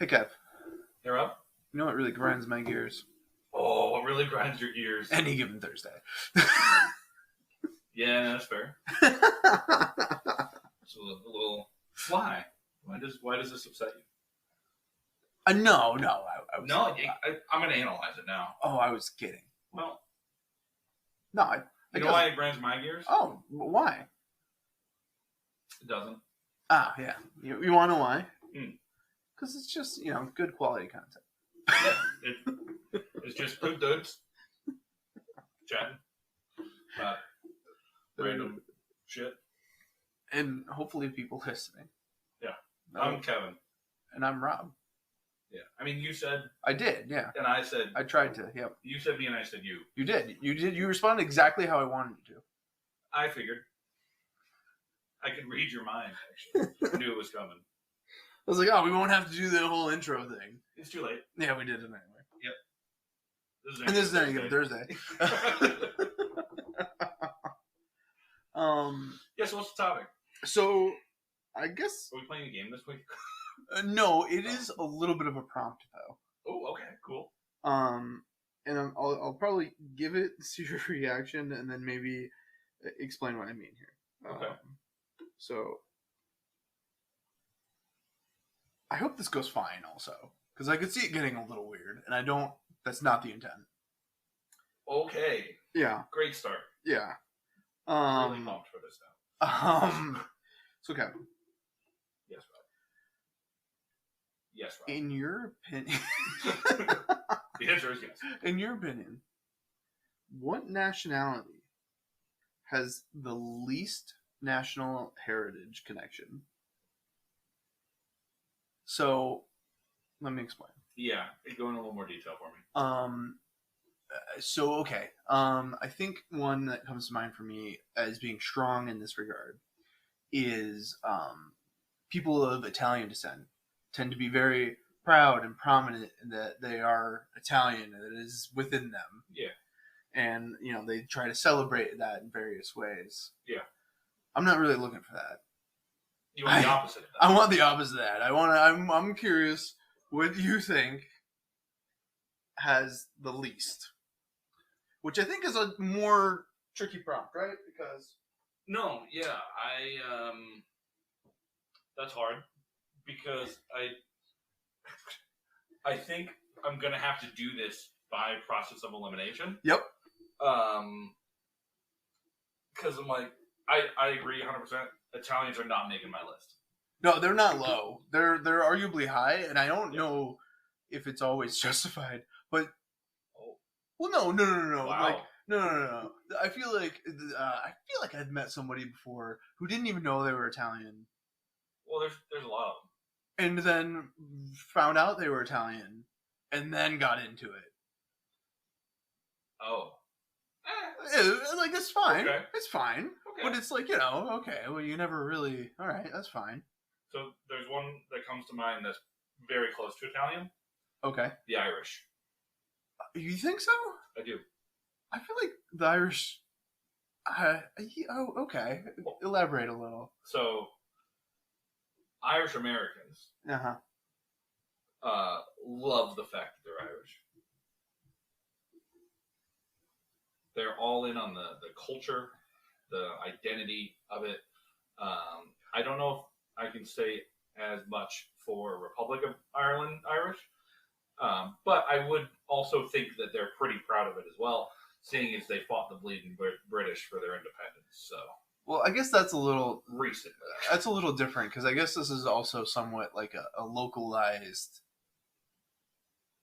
Hey, Kev. You're up? You know what really grinds my gears? Oh, what really grinds your gears? Any given Thursday. Yeah, that's fair. It's a little. Why? Why does this upset you? No. I was, No, I'm going to analyze it now. Oh, I was kidding. Well, No, I you know why it grinds my gears? Oh, why? It doesn't. Ah, yeah. You want to know why? Mm. Because it's just, good quality content. Yeah, it's just good dudes chatting about random shit. And hopefully people listening. Yeah. I'm Kevin. And I'm Rob. Yeah. I mean, you said. I did, yeah. And I said. I tried to, yep. You said me and I said you. You did. You responded exactly how I wanted you to. I figured. I could read your mind, actually. I knew it was coming. I was like, oh, we won't have to do the whole intro thing. It's too late. Yeah, we did it anyway. Yep. This is Any Given Thursday. Yeah, so what's the topic? So, I guess... Are we playing a game this week? No, it is a little bit of a prompt, though. Oh, okay, cool. And I'll probably give it, see your reaction, and then maybe explain what I mean here. Okay. So... I hope this goes fine also, because I could see it getting a little weird, and that's not the intent. Okay. Yeah. Great start. Yeah. Really pumped for this now. So Kevin. Yes, Rob. Yes, Rob. In your opinion... The answer is yes. In your opinion, what nationality has the least national heritage connection? So, let me explain. Yeah, go in a little more detail for me. Okay. I think one that comes to mind for me as being strong in this regard is people of Italian descent tend to be very proud and prominent that they are Italian and it is within them. Yeah. And, they try to celebrate that in various ways. Yeah. I'm not really looking for that. You want the opposite of that. I want the opposite of that. I'm curious what you think has the least. Which I think is a more tricky prompt, right? Because no, yeah, that's hard because I think I'm gonna have to do this by process of elimination. Yep. Because I'm like, I agree 100%. Italians are not making my list. No, they're not low. They're arguably high, and I don't know if it's always justified. But no. Wow. No. I feel like I've met somebody before who didn't even know they were Italian. Well, there's a lot of them. And then found out they were Italian, and then got into it. Oh. It's fine. Okay. It's fine. Okay. But it's like, okay, well, you never really... All right, that's fine. So there's one that comes to mind that's very close to Italian. Okay. The Irish. You think so? I do. I feel like the Irish... okay. Elaborate a little. So, Irish Americans love the fact that they're Irish. They're all in on the culture, the identity of it. I don't know if I can say as much for Republic of Ireland Irish, but I would also think that they're pretty proud of it as well, seeing as they fought the bleeding British for their independence. So, well, I guess that's a little recent. That's a little different because I guess this is also somewhat like a localized.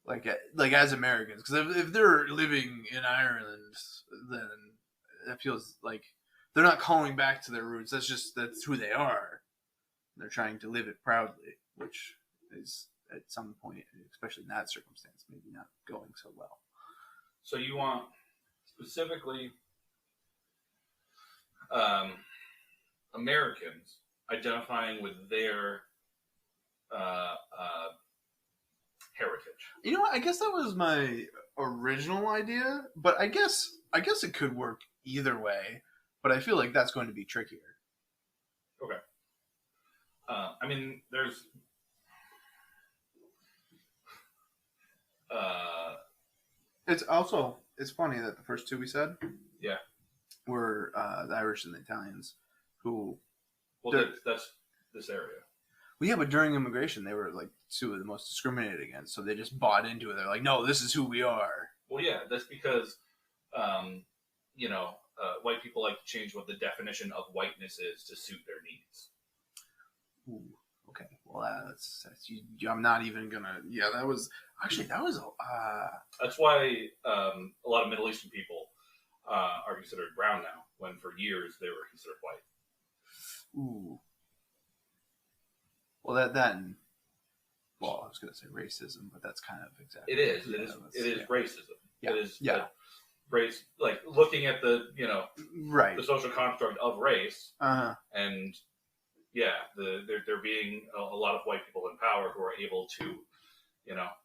Like as Americans, because if they're living in Ireland, then it feels like they're not calling back to their roots. That's who they are. They're trying to live it proudly, which is at some point, especially in that circumstance, maybe not going so well. So you want specifically Americans identifying with their heritage. You know what? I guess that was my original idea, but I guess it could work either way. But I feel like that's going to be trickier. Okay. I mean, there's It's funny that the first two we said Yeah. were the Irish and the Italians, who Well, that's this area. well, yeah, but during immigration they were like two of the most discriminated against, so they just bought into it. They're like, no, this is who we are. Well, yeah, that's because, white people like to change what the definition of whiteness is to suit their needs. Ooh, okay, well that's I'm not even gonna. Yeah, that was That's why a lot of Middle Eastern people are considered brown now, when for years they were considered white. ooh. Well, well, I was gonna say racism, but that's kind of exactly. It is. It is racism. Yeah. It is. Yeah. Race, like looking at the right. the social construct of race, Uh-huh. and yeah, there being a lot of white people in power who are able to,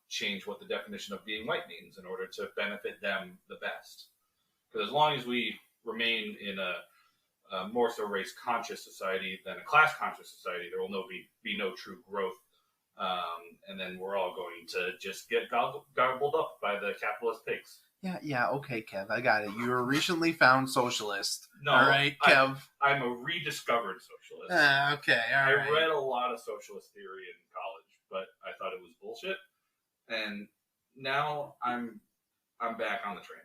change what the definition of being white means in order to benefit them the best. Because as long as we remain in a more so race conscious society than a class conscious society, there will be no true growth, and then we're all going to just get gobbled up by the capitalist pigs. Yeah, okay, Kev, I got it. You're a recently found socialist. No, all right, Kev. I'm a rediscovered socialist. Okay, all right. I read a lot of socialist theory in college, but I thought it was bullshit. And now I'm back on the train.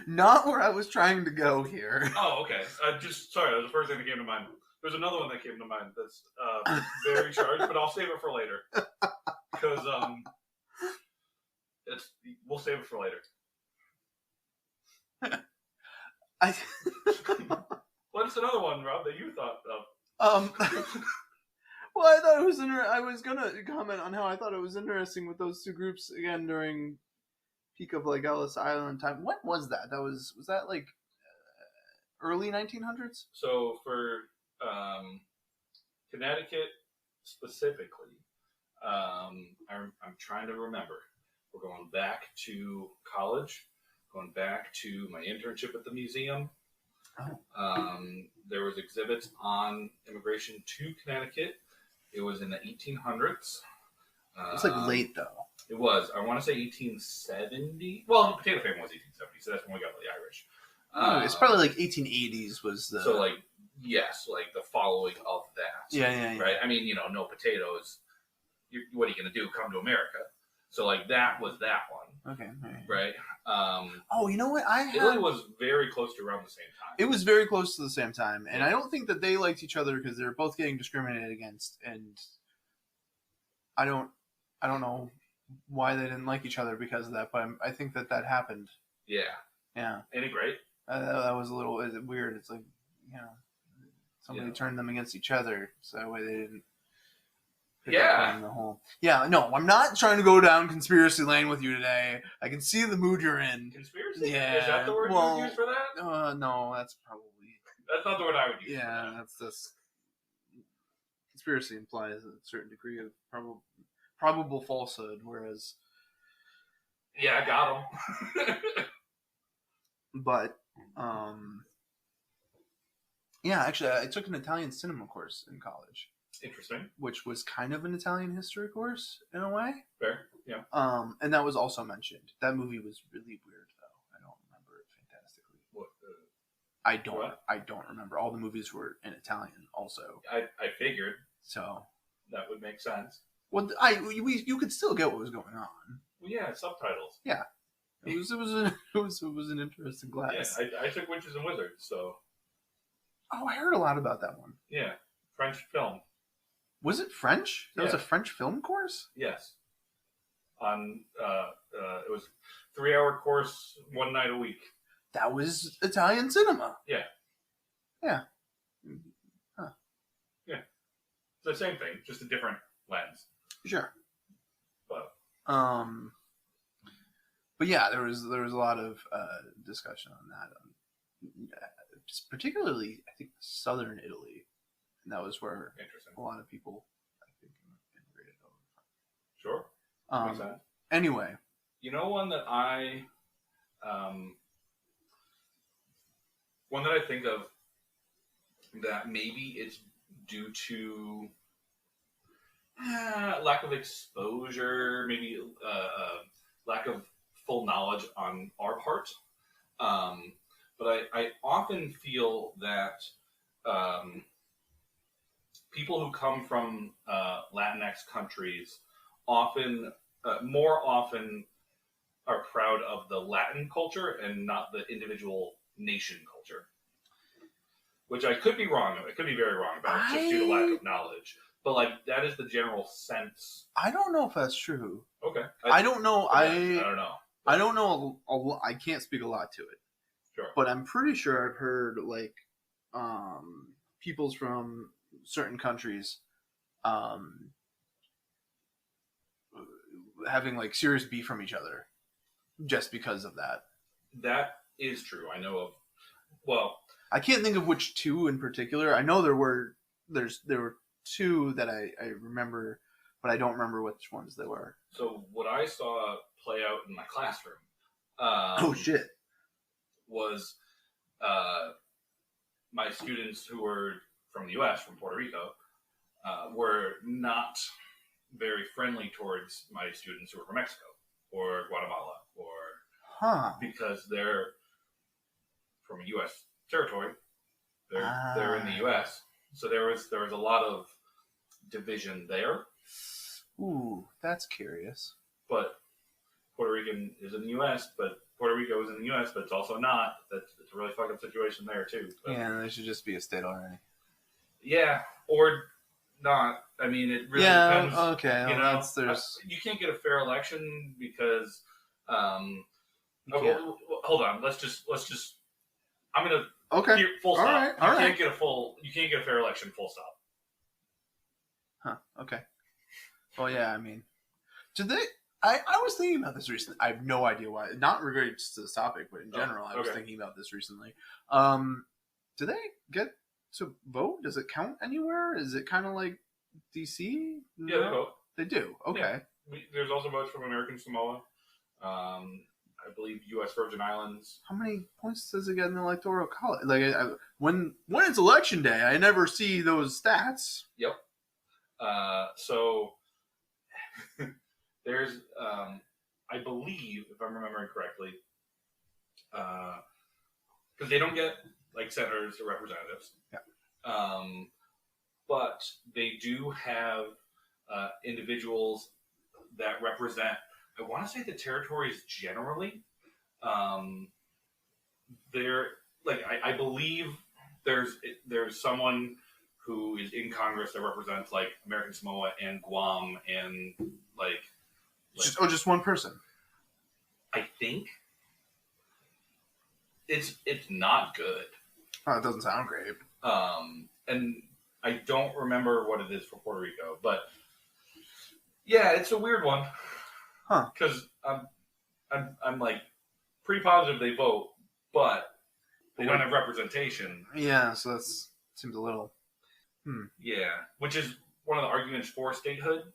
Not where I was trying to go here. Oh, okay. Sorry, that was the first thing that came to mind. There's another one that came to mind that's very charged, but I'll save it for later. Because we'll save it for later. What's another one, Rob, that you thought of? Well, I thought it was. I was gonna comment on how I thought it was interesting with those two groups again during peak of like Ellis Island time. What was that? Was that like early 1900s? So for Connecticut specifically. I'm trying to remember. We're going back to college, going back to my internship at the museum. Oh. There was exhibits on immigration to Connecticut. It was in the 1800s. It's like late though. It was. I want to say 1870. Well, the potato famine was 1870, so that's when we got the Irish. It's probably like 1880s was the. So yes, the following of that. Yeah. Right. I mean, no potatoes. What are you going to do? Come to America? So that was that one. Okay. Right. Oh, you know what? Italy was very close to around the same time. It was very close to the same time, and I don't think that they liked each other because they were both getting discriminated against, and I don't know why they didn't like each other because of that, but I think that happened. Yeah. Yeah. Ain't it great? That was a little weird. It's like somebody turned them against each other, so that way they didn't. Yeah. The whole. Yeah. No, I'm not trying to go down conspiracy lane with you today. I can see the mood you're in. Conspiracy? Yeah. Is that the word you would use for that? No, that's probably. That's not the word I would use. Yeah, that's. Conspiracy implies a certain degree of probable falsehood, whereas. Yeah, I got him. But, yeah, actually, I took an Italian cinema course in college. Interesting. Which was kind of an Italian history course in a way. Fair, yeah. And that was also mentioned. That movie was really weird, though. I don't remember it fantastically. What? I don't remember. All the movies were in Italian, also. I figured. So that would make sense. Well, you could still get what was going on. Well, yeah, subtitles. Yeah, it was an interesting class. Yeah, I took Witches and Wizards, so. Oh, I heard a lot about that one. Yeah, French film. Was it French? That was a French film course? Yes. It was a 3-hour course, one night a week. That was Italian cinema. Yeah. Yeah. Huh. Yeah. It's the same thing, just a different lens. Sure. But yeah, there was a lot of discussion on that. Particularly, I think southern Italy. And that was where a lot of people, I think, immigrated over. Sure. Makes sense. Anyway. You know one that I think of that maybe it's due to lack of exposure, maybe lack of full knowledge on our part. Um, but I often feel that um, people who come from Latinx countries often, more often, are proud of the Latin culture and not the individual nation culture. Which I could be wrong. I could be very wrong about, just due to lack of knowledge. But like that is the general sense. I don't know if that's true. Okay. I don't know. I don't know. I don't know. I can't speak a lot to it. Sure. But I'm pretty sure I've heard like peoples from certain countries having like serious beef from each other just because of that. That is true. I know of. Well, I can't think of which two in particular. I know there were two that I remember, but I don't remember which ones they were. So what I saw play out in my classroom. Oh shit! Was my students who were from the U.S., from Puerto Rico, were not very friendly towards my students who were from Mexico or Guatemala, because they're from a U.S. territory. They're in the U.S., so there was a lot of division there. Ooh, that's curious. But Puerto Rican is in the U.S., but Puerto Rico is in the U.S., but it's also not. It's a really fucked up situation there too. But, yeah, they should just be a state already. Yeah, or not. I mean, it really depends. Okay, you know, you can't get a fair election because. Hold on. Let's just. I'm gonna. Okay. Here, full stop. All right. You can't get a fair election. Full stop. Huh. Okay. Well, yeah. I mean, did they? I was thinking about this recently. I have no idea why. Not related to this topic, but in general, I was thinking about this recently. Do they get to vote? Does it count anywhere? Is it kind of like DC? Yeah, they vote. They do. Okay. Yeah. There's also votes from American Samoa. I believe U.S. Virgin Islands. How many points does it get in the electoral college? Like when it's election day, I never see those stats. Yep. So there's, I believe, if I'm remembering correctly, because they don't get like senators or representatives. Yeah. But they do have individuals that represent. I want to say the territories generally. They're like I believe there's someone who is in Congress that represents like American Samoa and Guam and like just one person. I think it's not good. Oh, it doesn't sound great. And I don't remember what it is for Puerto Rico, but yeah, it's a weird one. Huh? Because I'm like pretty positive they vote, but they don't have representation. Yeah, so that seems a little. Yeah, which is one of the arguments for statehood,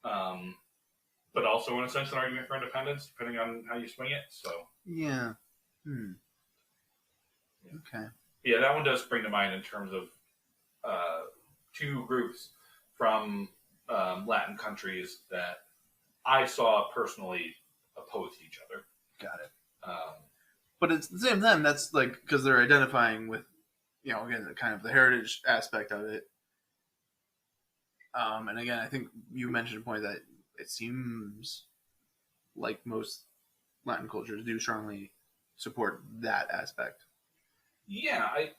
but also in a sense an argument for independence, depending on how you swing it. So yeah. Yeah. Okay. Yeah, that one does spring to mind in terms of two groups from Latin countries that I saw personally opposed each other. Got it. But it's the same then. That's like because they're identifying with, again, kind of the heritage aspect of it. And again, I think you mentioned a point that it seems like most Latin cultures do strongly support that aspect. Yeah, I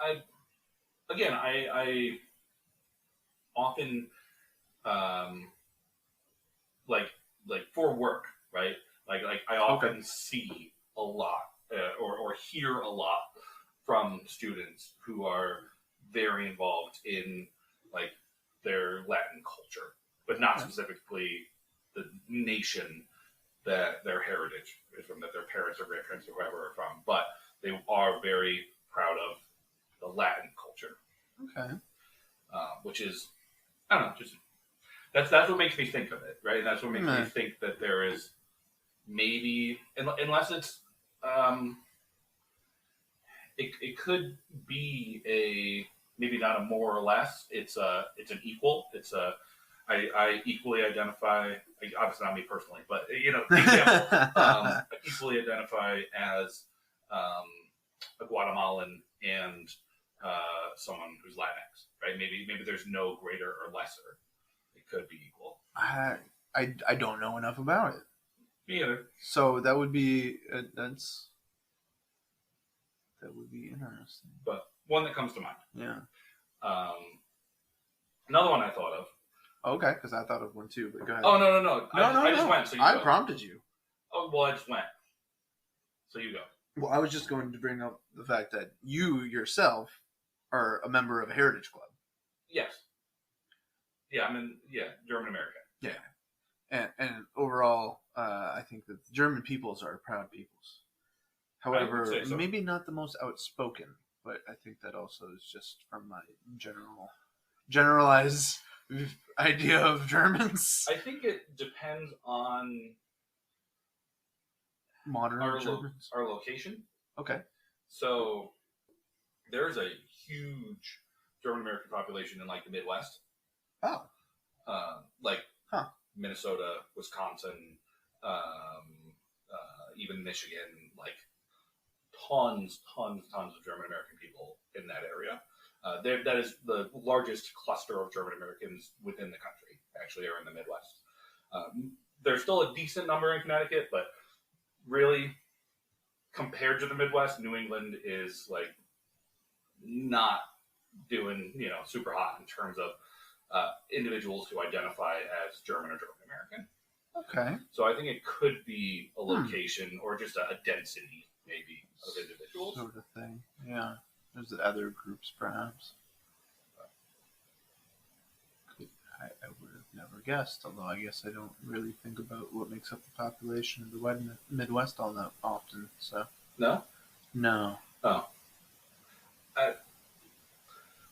often like for work, right? Like I often see a lot or hear a lot from students who are very involved in like their Latin culture, but not specifically the nation that their heritage is from, that their parents or grandparents or whoever are from, but they are very proud of the Latin culture. Okay. Which is, I don't know, just that's what makes me think of it, right? And that's what makes me think that there is maybe, unless it's, it could be a maybe not a more or less. It's an equal. It's a I equally identify, obviously not me personally, but for example, I equally identify as a Guatemalan and someone who's Latinx, right? Maybe there's no greater or lesser. It could be equal. I don't know enough about it. Me either. So that would be that would be interesting. But one that comes to mind. Yeah. Another one I thought of. Okay, because I thought of one too. But go ahead. Oh no! No. I just went. So I prompted you. Oh well, I just went. So you go. Well, I was just going to bring up the fact that you yourself are a member of a heritage club. Yes. Yeah, German American. Yeah. And overall, I think that the German peoples are proud peoples. However, so. Maybe not the most outspoken, but I think that also is just from my generalized idea of Germans. I think it depends on modern Germans. Our location. Okay. So there's a huge German American population in like the Midwest. Oh. Minnesota, Wisconsin, even Michigan, like tons of German American people in that area. That is the largest cluster of German Americans within the country, actually, are in the Midwest. There's still a decent number in Connecticut, but really, compared to the Midwest, New England is like not doing super hot in terms of individuals who identify as German or German American. Okay. So I think it could be a location or just a density, maybe, of individuals. Sort of thing. Yeah. There's other groups, perhaps. I would have never guessed, although I guess I don't really think about what makes up the population of the Midwest all that often. So. No? No. Oh.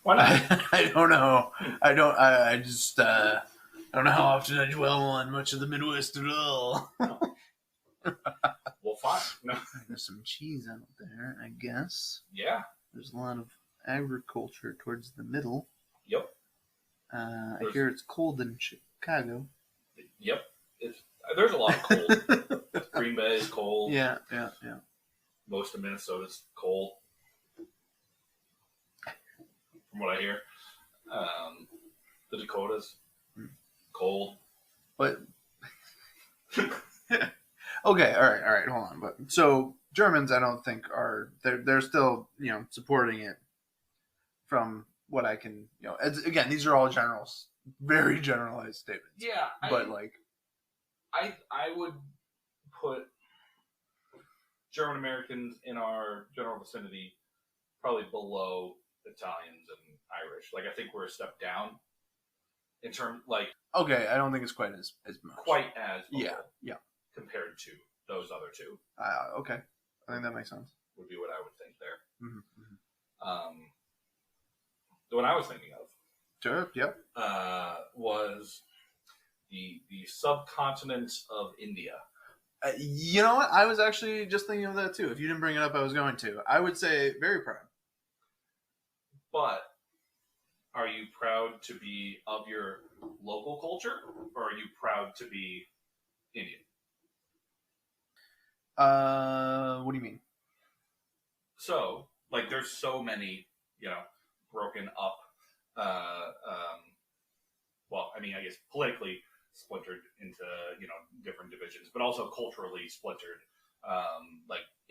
Why not? I don't know. I just don't know how often I dwell on much of the Midwest at all. Well, fine. No. There's some cheese out there, I guess. Yeah. There's a lot of agriculture towards the middle. Yep. I hear it's cold in Chicago. Yep. There's a lot of cold. Green Bay is cold. Yeah. Most of Minnesota's cold. From what I hear. The Dakotas, cold. But okay, all right, hold on. But so Germans, I don't think they're still supporting it. From what I can again, these are all very generalized statements. Yeah, but I would put German Americans in our general vicinity probably below Italians and Irish. Like, I think we're a step down in terms, okay, I don't think it's quite as much. Quite as yeah. Compared to those other two. Okay, I think that makes sense. Would be what I would think there. Mm-hmm. The one I was thinking of. Sure. Yep. Was the subcontinent of India. You know what? I was actually just thinking of that too. If you didn't bring it up, I was going to. I would say very proud. But are you proud to be of your local culture, or are you proud to be Indian? What do you mean? So, there's so many, broken up. I guess politically splintered into different divisions, but also culturally splintered,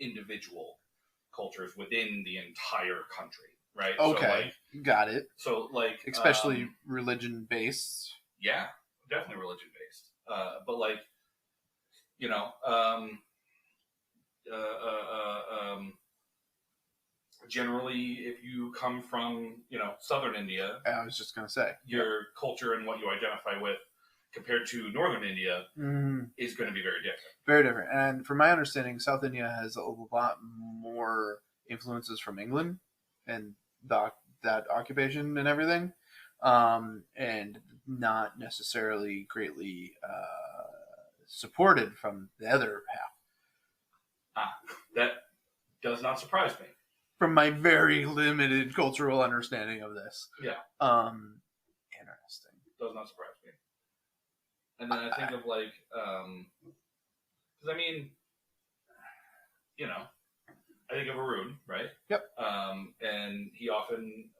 individual cultures within the entire country. Right. Okay. Got it. So especially religion based. Yeah, definitely religion based. But generally, if you come from southern India, I was just gonna say your culture and what you identify with compared to northern India is going to be very different. Very different. And from my understanding, South India has a lot more influences from England and that occupation and everything, and not necessarily greatly supported from the other half. That does not surprise me. From my very limited cultural understanding of this. Yeah. Interesting. Does not surprise me. And then I think of like, because I mean, you know, I think of Arun, right? Yep. And he often,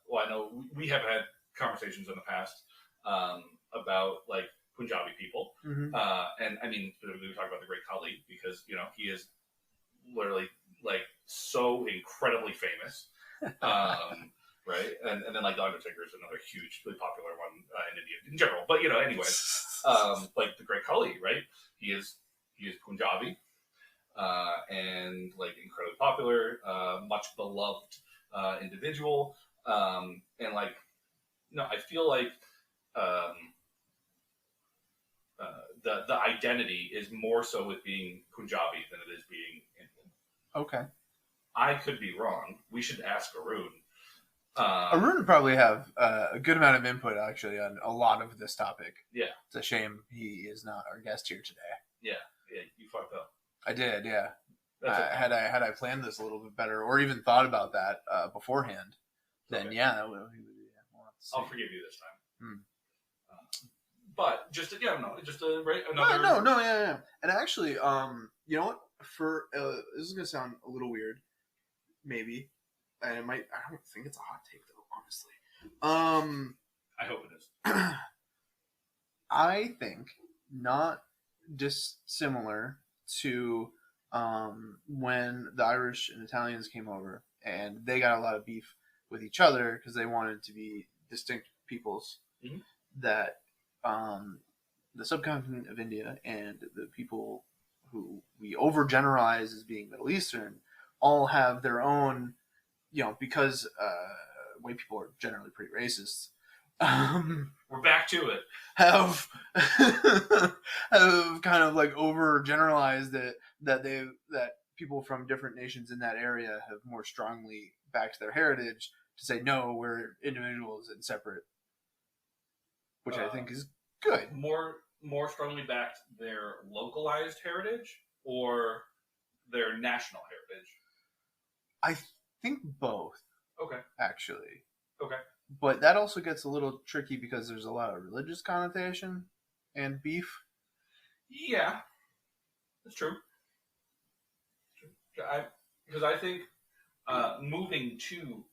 well, I know we have had conversations in the past about like Punjabi people, Mm-hmm. and I mean, specifically we talk about the Great Khali because he is literally like so incredibly famous, right? And then like the Undertaker is another hugely popular one in India in general. But anyway, like the Great Khali, right? He is Punjabi, and like incredibly popular, much beloved individual, and like I feel like the identity is more so with being Punjabi than it is being Indian. Okay. I could be wrong. We should ask Arun. Arun would probably have a good amount of input actually on a lot of this topic. Yeah. It's a shame he is not our guest here today. Yeah, you fucked up. I did, yeah. Okay. Had I planned this a little bit better, or even thought about that beforehand, then Okay. yeah, I'll forgive you this time. But just another. No, yeah. And actually, you know what? For this is gonna sound a little weird, maybe, and it might. I don't think it's a hot take though, honestly. I hope it is. I think not dissimilar to when the Irish and Italians came over, and they got a lot of beef with each other because they wanted to be distinct peoples. Mm-hmm. That the subcontinent of India and the people who we overgeneralize as being Middle Eastern all have their own, because white people are generally pretty racist. We're back to it. Have kind of like overgeneralized it that people from different nations in that area have more strongly backed their heritage to say no, we're individuals and separate, which I think is good. More strongly backed their localized heritage or their national heritage? I think both. Okay. Actually. Okay. But that also gets a little tricky because there's a lot of religious connotation and beef. Yeah, that's true. Because I think moving to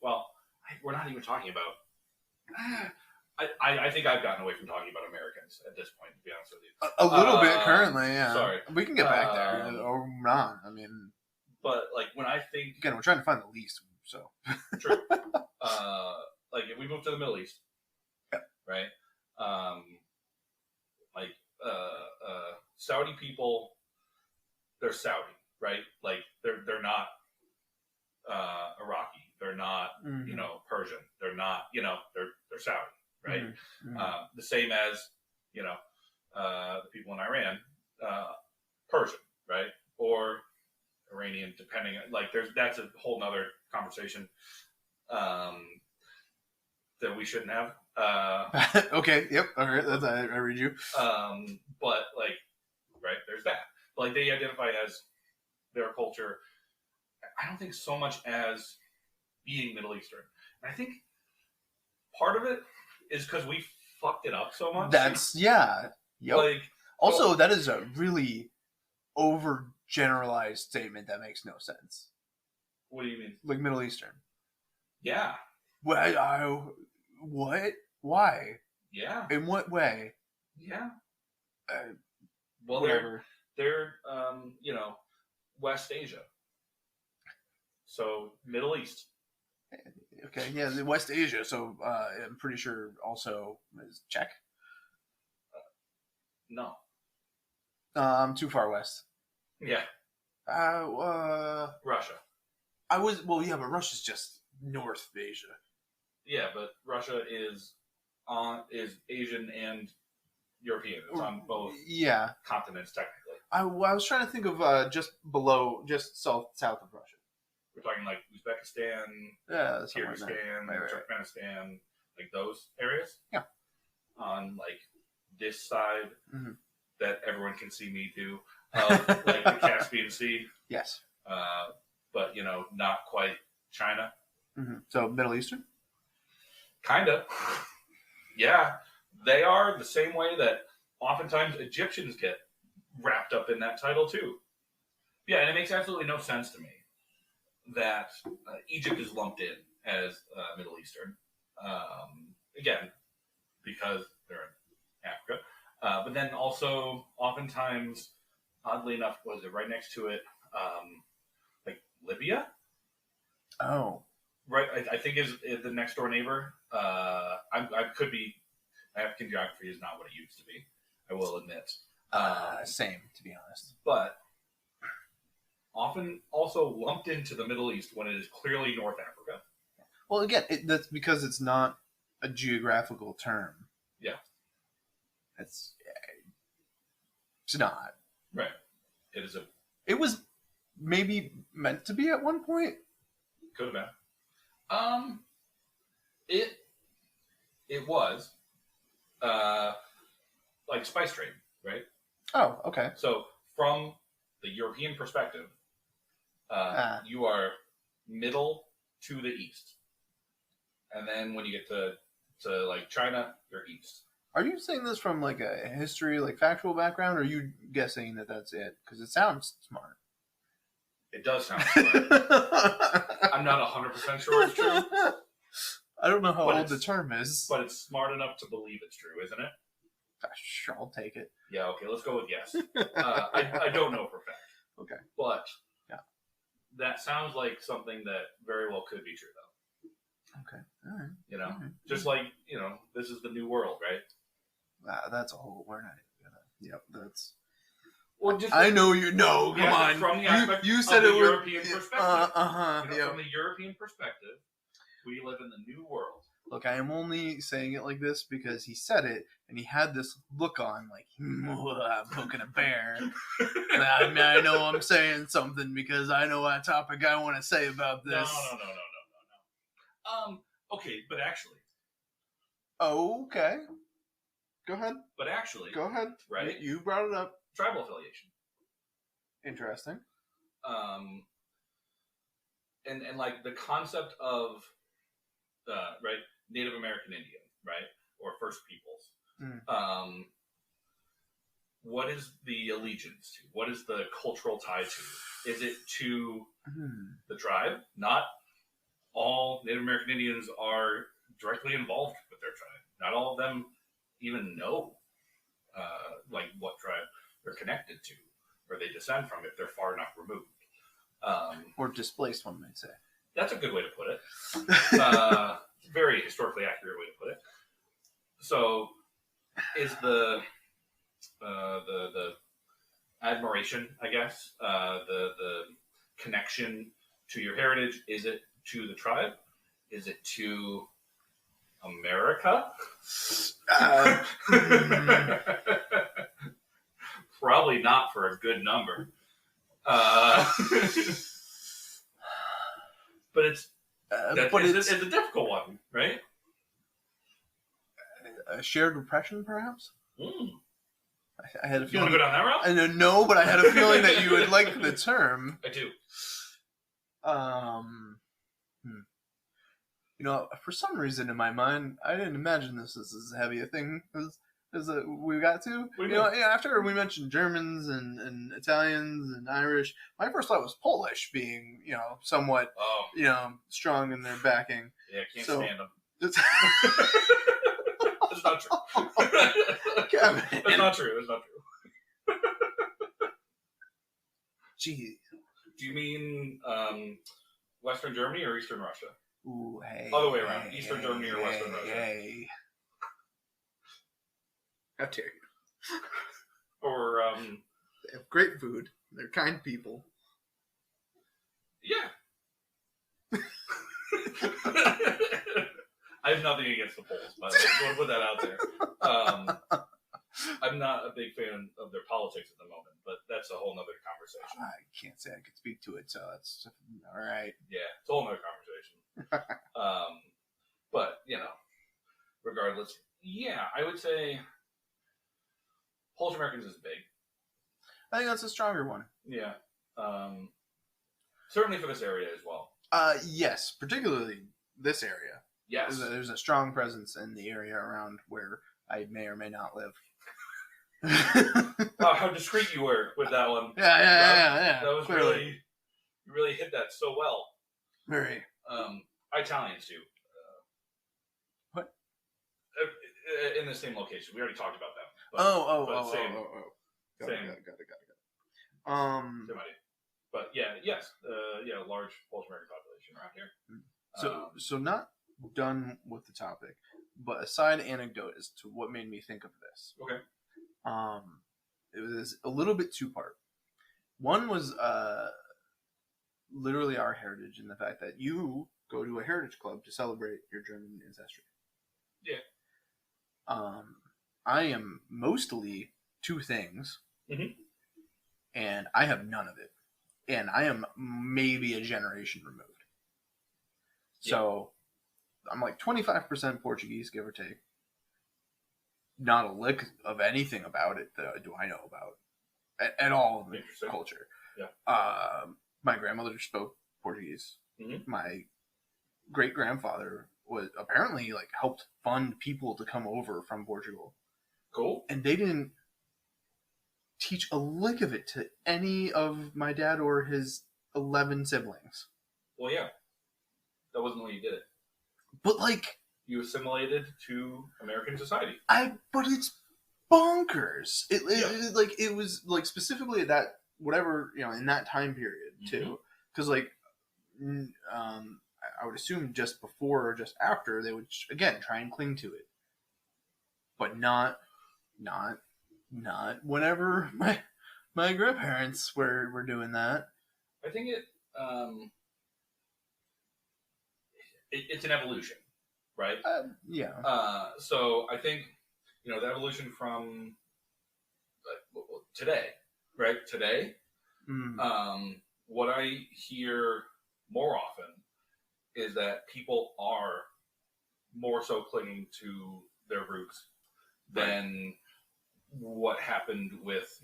we're not even talking about. I think I've gotten away from talking about Americans at this point, to be honest with you. A little bit currently, yeah. Sorry. We can get back there or not. I mean, but like when I think again, we're trying to find the least. So true. Like if we move to the Middle East, yeah. Right? Saudi people, they're Saudi, right? Like they're not Iraqi. They're not Persian. They're not they're Saudi. Right, the same as the people in Iran, Persian, right, or Iranian, depending. Like, that's a whole nother conversation that we shouldn't have. Okay, yep, all right, I read you. But like, right, there's that. But like, they identify as their culture. I don't think so much as being Middle Eastern. And I think part of it is because we fucked it up so much. Yep. Like, also, that is a really overgeneralized statement that makes no sense. What do you mean? Like Middle Eastern. Yeah. What? Why? Yeah. In what way? Yeah. Well, whatever. They're West Asia. So Middle East. Okay, yeah, West Asia. So I'm pretty sure also is Czech. No. I'm too far west. Yeah. Russia. But Russia's just north of Asia. Yeah, but Russia is Asian and European. It's on both continents technically. I was trying to think of just south of Russia. We're talking like Uzbekistan, Kyrgyzstan, right. Turkmenistan, like those areas. Yeah. On like this side mm-hmm. that everyone can see me through, like the Caspian Sea. Yes. But not quite China. Mm-hmm. So Middle Eastern. Kinda. Yeah, they are the same way that oftentimes Egyptians get wrapped up in that title too. Yeah, and it makes absolutely no sense to me that Egypt is lumped in as Middle Eastern. Again, because they're in Africa. But then also, oftentimes, oddly enough, was it right next to it, like Libya? Oh. Right, I think is the next door neighbor. I could be. African geography is not what it used to be. I will admit. Same, to be honest. But often also lumped into the Middle East when it is clearly North Africa. Well, again, that's because it's not a geographical term. Yeah. It's not. Right. It is a. It was maybe meant to be at one point. Could have been. It was like spice trade, right? Oh, okay. So from the European perspective, you are middle to the east, and then when you get to like China, you're east. Are you saying this from like a history, like factual background, or are you guessing that that's it? Because it sounds smart. It does sound smart. I'm not 100% sure it's true. I don't know how old the term is. But it's smart enough to believe it's true, isn't it? Sure, I'll take it. Yeah, okay, let's go with yes. I don't know for a fact. Okay. But yeah, that sounds like something that very well could be true, though. Okay. All right. You know, all right. just like, this is the new world, right? That's a whole. We're not even gonna. Yep, that's. Well, just I know you know. Come on. From the aspect you said of it the was European perspective. Yeah. From the European perspective, we live in the new world. Look, I am only saying it like this because he said it and he had this look on, like I'm poking a bear. I know I'm saying something because I know what topic I want to say about this. No. Okay, but actually. Oh, okay. Go ahead. But actually. Go ahead. Right? You brought it up. Tribal affiliation. Interesting. And like the concept of, right, Native American Indian, right, or First Peoples. What is the allegiance to? What is the cultural tie to? Is it to the tribe? Not all Native American Indians are directly involved with their tribe. Not all of them even know, like what tribe they're connected to, or they descend from if they're far enough removed. Or displaced, one might say. That's a good way to put it. Very historically accurate way to put it. So, is the admiration, I guess, the connection to your heritage, is it to the tribe? Is it to America? Probably not for a good number. But it's a difficult one, right? A shared repression, perhaps? I had a feeling. You want to go down that route? I don't know, but I had a feeling that you would like the term. I do. For some reason in my mind, I didn't imagine this as heavy a thing as we got to. After we mentioned Germans and Italians and Irish, my first thought was Polish being, somewhat, strong in their backing. Yeah, can't stand them. It's That's not true. Kevin. That's not true. Gee. Do you mean Western Germany or Eastern Russia? Ooh, hey. Other way around. Eastern Germany or Western Russia? Hey. How dare you? Or they have great food. They're kind people. Yeah. I have nothing against the Poles, by the way. I want to put that out there. I'm not a big fan of their politics at the moment, but that's a whole nother conversation. I can't say I could speak to it, so it's all right. Yeah, it's a whole nother conversation. But, regardless, yeah, I would say Polish Americans is big. I think that's a stronger one. Yeah. Certainly for this area as well. Yes, particularly this area. Yes. There's a strong presence in the area around where I may or may not live. Oh, how discreet you were with that one. Yeah. That was Clearly. you really hit that so well. Very. Italians too. What? In the same location. We already talked about that. Oh. Same. Got Same. it. Same idea. But yes. Large Polish American population around here. So not done with the topic, but a side anecdote as to what made me think of this. Okay. It was a little bit two-part. One was literally our heritage and the fact that you go to a heritage club to celebrate your German ancestry. Yeah. I am mostly two things, and I have none of it, and I am maybe a generation removed. Yeah. So I'm like 25% Portuguese, give or take. Not a lick of anything about it do I know about at all in the culture. Yeah. My grandmother spoke Portuguese. My great grandfather was apparently like helped fund people to come over from Portugal. Cool. And they didn't teach a lick of it to any of my dad or his 11 siblings. Well, yeah. That wasn't why you did it. But like, you assimilated to American society. But it's bonkers. It was like specifically that whatever in that time period too, because like I would assume just before or just after they would again try and cling to it, but not whenever my grandparents were doing that. I think it's an evolution. Right? Yeah. So I think, the evolution from today, right? Today, what I hear more often is that people are more so clinging to their roots than what happened with,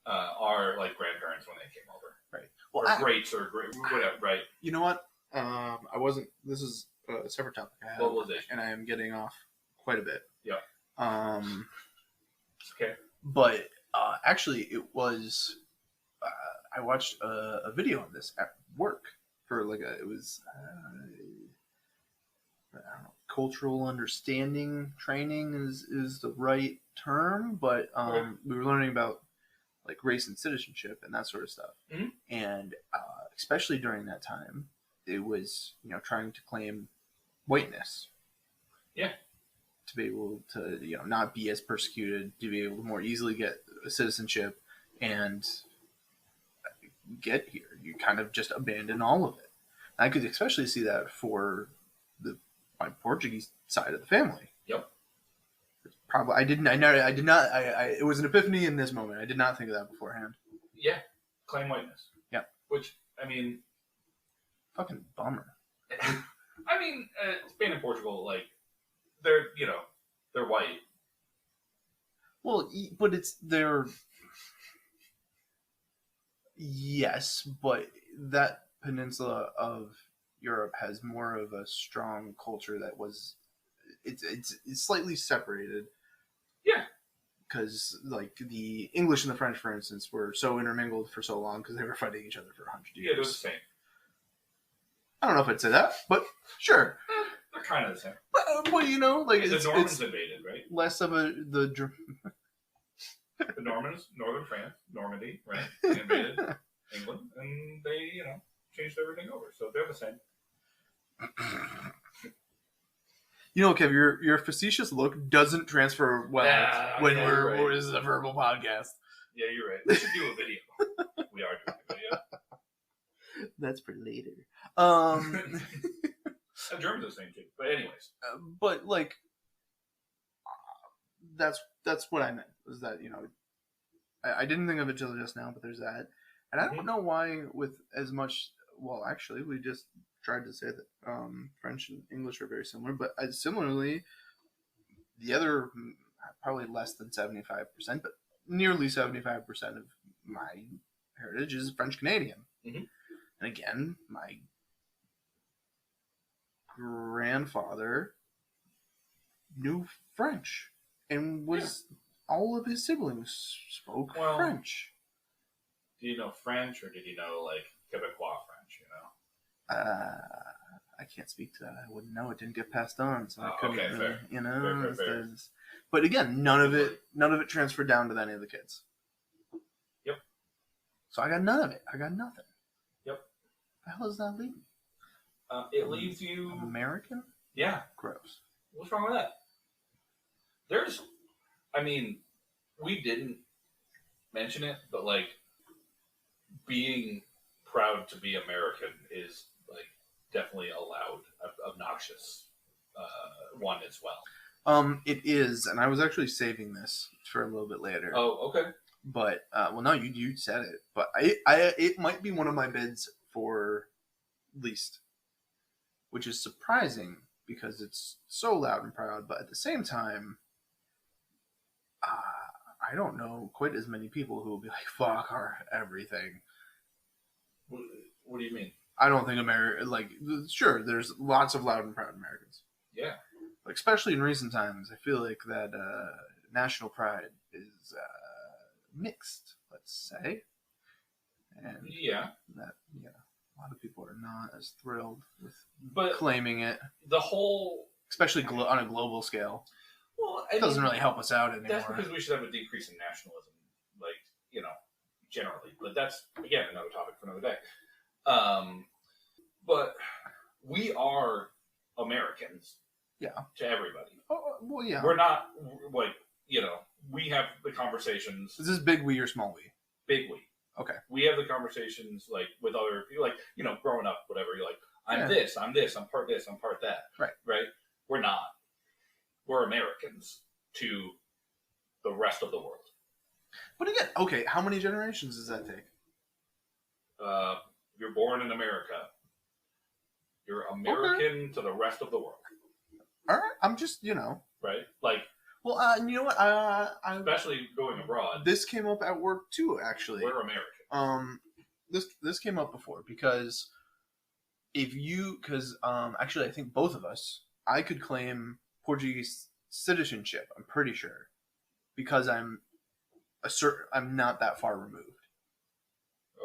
our like grandparents when they came over. Right. Well, or greats or whatever, right? You know what? I wasn't, this is a separate topic I have, globalization, and I am getting off quite a bit. Yeah. Okay. But actually, it was. I watched a video on this at work for like it was I don't know, cultural understanding training is the right term, but we were learning about like race and citizenship and that sort of stuff, and especially during that time, it was trying to claim whiteness. Yeah. To be able to, not be as persecuted, to be able to more easily get a citizenship and get here. You kind of just abandon all of it. I could especially see that for my Portuguese side of the family. Yep. Probably, I did not, it was an epiphany in this moment. I did not think of that beforehand. Yeah. Claim whiteness. Yeah. Which, I mean. Fucking bummer. I mean, Spain and Portugal, like, they're white. Well, but they're. Yes, but that peninsula of Europe has more of a strong culture that was. It's slightly separated. Yeah. Because, like, the English and the French, for instance, were so intermingled for so long because they were fighting each other for 100 years. Yeah, they're the same. I don't know if I'd say that, but sure. They're kind of the same. But like the Normans invaded, right? Less of the Normans, northern France, Normandy, right? They invaded England, and they, changed everything over. So they're the same. Kev, your facetious look doesn't transfer well when this is a verbal podcast. Yeah, you're right. We should do a video. We are doing a video. That's for later. Germans are the same too. But anyways. But like, that's what I meant. Was that I didn't think of it till just now, but there's that, and I don't know why with as much. Well, actually, we just tried to say that French and English are very similar, but similarly, the other probably less than 75%, but nearly 75% of my heritage is French Canadian. Mm-hmm. And again, my grandfather knew French and was all of his siblings spoke Well, French. Do you know French, or did you know like Quebecois French? I can't speak to that. I wouldn't know. It didn't get passed on, so I couldn't Okay, really, fair. you know. Fair. But again, none of it transferred down to any of the kids. Yep. So I got none of it. I got nothing. Yep. The hell does that leave me? It leaves you American? Yeah. Gross. What's wrong with that? We didn't mention it, but like being proud to be American is like definitely a loud, obnoxious one as well. It is, and I was actually saving this for a little bit later. Oh, okay. But well, no, you said it. But it might be one of my bids for least, which is surprising because it's so loud and proud. But at the same time, I don't know quite as many people who will be like, "Fuck our everything." What do you mean? I don't think sure, there's lots of loud and proud Americans. Yeah. Like, especially in recent times, I feel like that national pride is mixed, let's say. And yeah. That, a lot of people are not as thrilled with but claiming it. The whole... Especially on a global scale. Well, it doesn't really help us out anymore. That's because we should have a decrease in nationalism, generally. But that's, again, another topic for another day. But we are Americans. Yeah. To everybody. Oh, well, yeah. We're not, we have the conversations. Is this big we or small we? Big we. Okay. We have the conversations, with other people, growing up, whatever. You're like, I'm this, I'm part this, I'm part that. Right. Right? We're not. We're Americans to the rest of the world. But again, okay, how many generations does that take? You're born in America. You're American to the rest of the world. All right, I'm just, Right? Well, you know what? Especially going abroad. This came up at work too, actually. We're American. This came up before because actually I think both of us, I could claim Portuguese citizenship. I'm pretty sure because I'm not that far removed.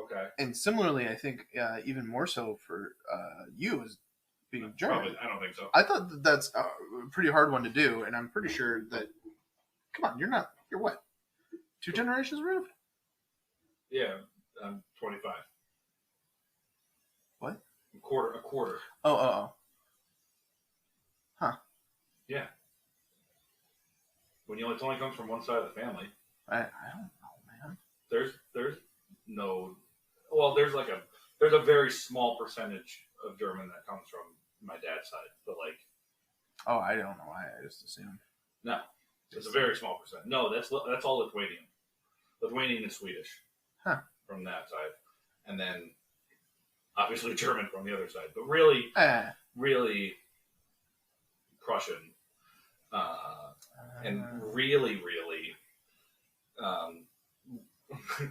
Okay. And similarly, I think even more so for you as being German. Probably, I don't think so. I thought that's a pretty hard one to do, and I'm pretty sure that. Come on, you're what? 2 generations removed? Yeah, I'm 25. What? A quarter. Oh. Huh. Yeah. When it only comes from one side of the family. I don't know, man. There's no. Well, there's a very small percentage of German that comes from my dad's side, but Oh, I don't know. I just assumed. No, it's a very small percent. No, that's all Lithuanian. Lithuanian is Swedish. Huh. From that side, and then obviously German from the other side, but really Prussian, and really,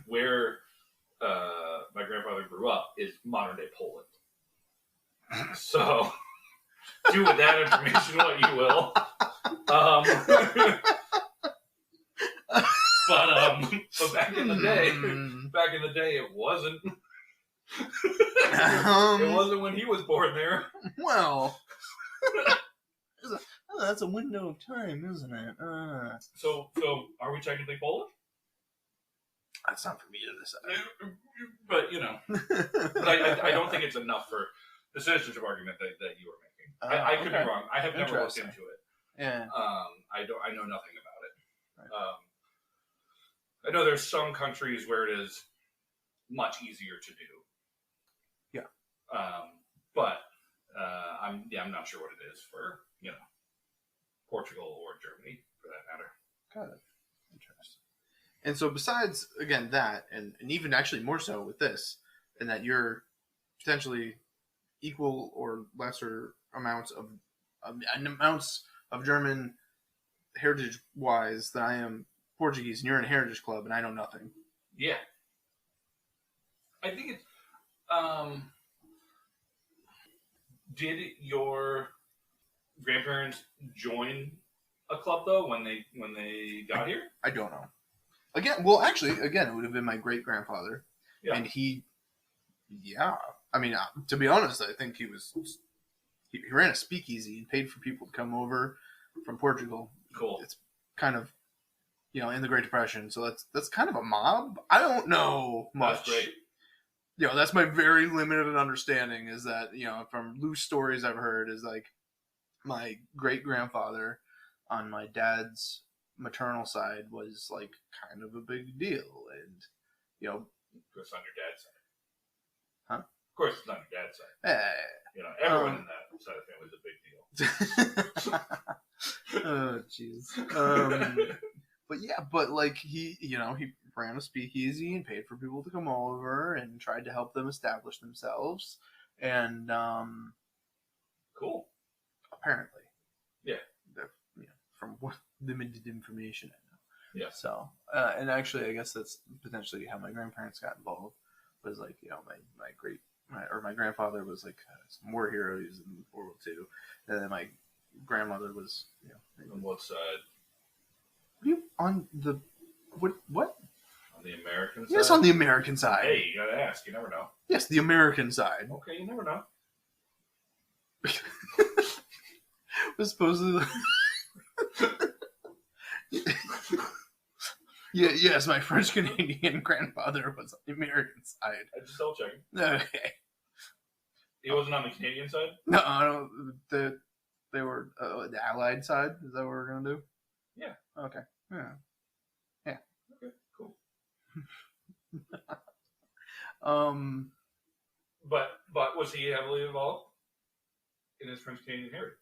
where my grandfather grew up is modern day Poland. So, do with that information what you will. But back in the day, it wasn't. It wasn't when he was born there. Well, that's a window of time, isn't it? So are we technically Polish? That's not for me to decide. But but I don't think it's enough for the citizenship argument that you were making. I could be wrong. I have never looked into it. Yeah. I know nothing about it. Right. I know there's some countries where it is much easier to do. Yeah. But I'm not sure what it is for Portugal or Germany for that matter. Got it. Interesting. And so besides again that, and even actually more so with this, and that you're potentially equal or lesser amounts of German heritage wise than I am Portuguese, and you're in a heritage club and I know nothing. Yeah. I think it's did your grandparents join a club though when they got here? I don't know. Again, well, actually, it would have been my great grandfather, Yeah. and I mean, to be honest, I think he ran a speakeasy and paid for people to come over from Portugal. Cool. It's kind of, in the Great Depression, so that's kind of a mob. I don't know much. That's great. That's my very limited understanding. Is that from loose stories I've heard is like my great grandfather on my dad's maternal side was like kind of a big deal, and Of course, on your dad's side. Huh? Of course, it's on your dad's side. Everyone in that side of the family is a big deal. Oh, jeez. But like he ran a speakeasy and paid for people to come over and tried to help them establish themselves, and cool. Apparently, yeah. From what limited information I know. Yeah. So, and actually, I guess that's potentially how my grandparents got involved. Was like my grandfather was like some war hero. He was in World War II, and then my grandmother was On what side? What are you on the what? On the American side? Yes, on the American side. Hey, you gotta ask. You never know. Yes, the American side. Okay, you never know. Was supposedly. Yes, my French Canadian grandfather was on the American side. I just double checking. Okay. He wasn't on the Canadian side? No, I don't. They were the Allied side. Is that what we're gonna do? Yeah. Okay. Yeah. Okay, cool. But was he heavily involved in his French Canadian heritage?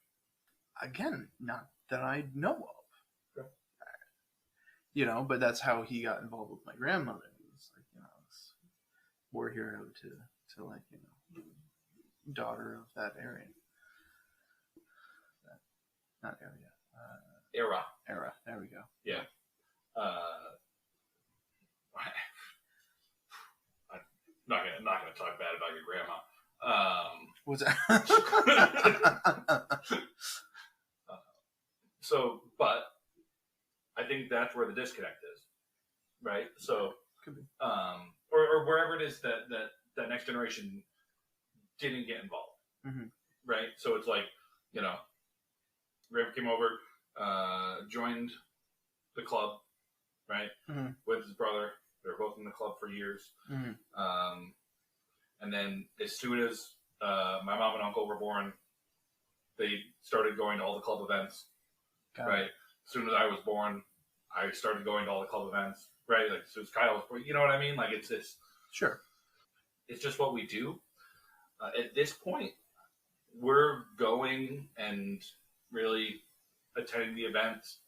Again, not that I know of. Okay. But that's how he got involved with my grandmother. He was like, this war hero to like, daughter of that area. Not area. Era. There we go. Yeah. I'm not gonna talk bad about your grandma. What's that? But I think that's where the disconnect is, right? So, Could be. Or wherever it is that next generation didn't get involved, mm-hmm. right? So it's like, Grandpa came over, joined the club, right, mm-hmm. with his brother. They were both in the club for years. Mm-hmm. And then as soon as my mom and uncle were born, they started going to all the club events, right? As soon as I was born, I started going to all the club events, right? Like as soon as Kyle was born, you know what I mean? Like it's sure. It's just what we do. At this point, we're going and really attending the events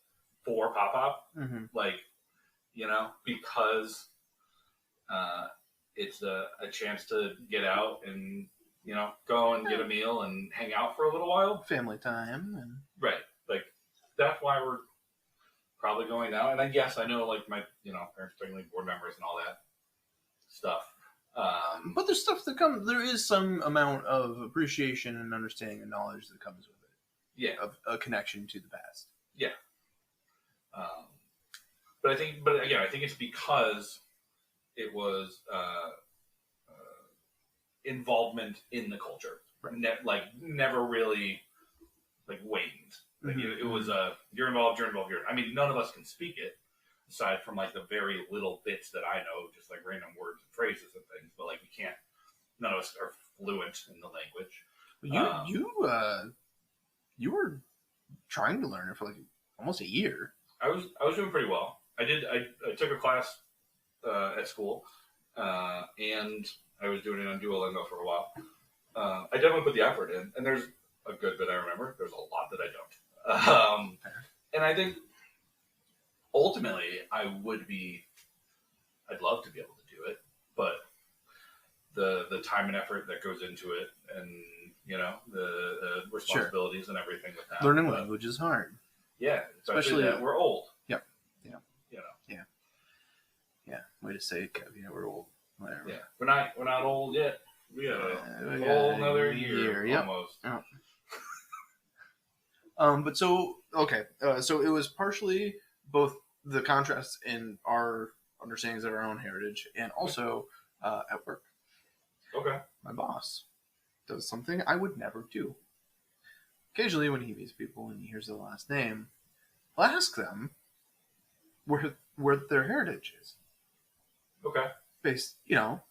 for Pop-Pop, mm-hmm. like, because it's a chance to get out and, go and get a meal and hang out for a little while. Family time. And right. Like, that's why we're probably going now. And I guess I know, like, my, parents being like board members and all that stuff. But there's stuff that comes. There is some amount of appreciation and understanding and knowledge that comes with it. Yeah, of a connection to the past. Yeah. But again, I think it's because it was involvement in the culture, right. Never really waned. Like mm-hmm. it was you're involved. I mean, none of us can speak it. Aside from like the very little bits that I know, just like random words and phrases and things, but like we can't. None of us are fluent in the language. You were trying to learn it for like almost a year. I was doing pretty well. I took a class at school, and I was doing it on Duolingo for a while. I definitely put the effort in, and there's a good bit I remember. There's a lot that I don't. And I think. Ultimately, I'd love to be able to do it, but the time and effort that goes into it, and the responsibilities sure. and everything with that. Learning language is hard. Yeah, especially that we're old. Yep. Yeah. Yeah. Yeah. Way to say it, Kev. We're old. Whatever. Yeah, we're not old yet. We got a whole another year yep. almost. Oh. But so okay, so it was partially both the contrast in our understandings of our own heritage, and also at work. Okay. My boss does something I would never do. Occasionally, when he meets people and he hears their last name, he'll ask them where their heritage is, Okay. based on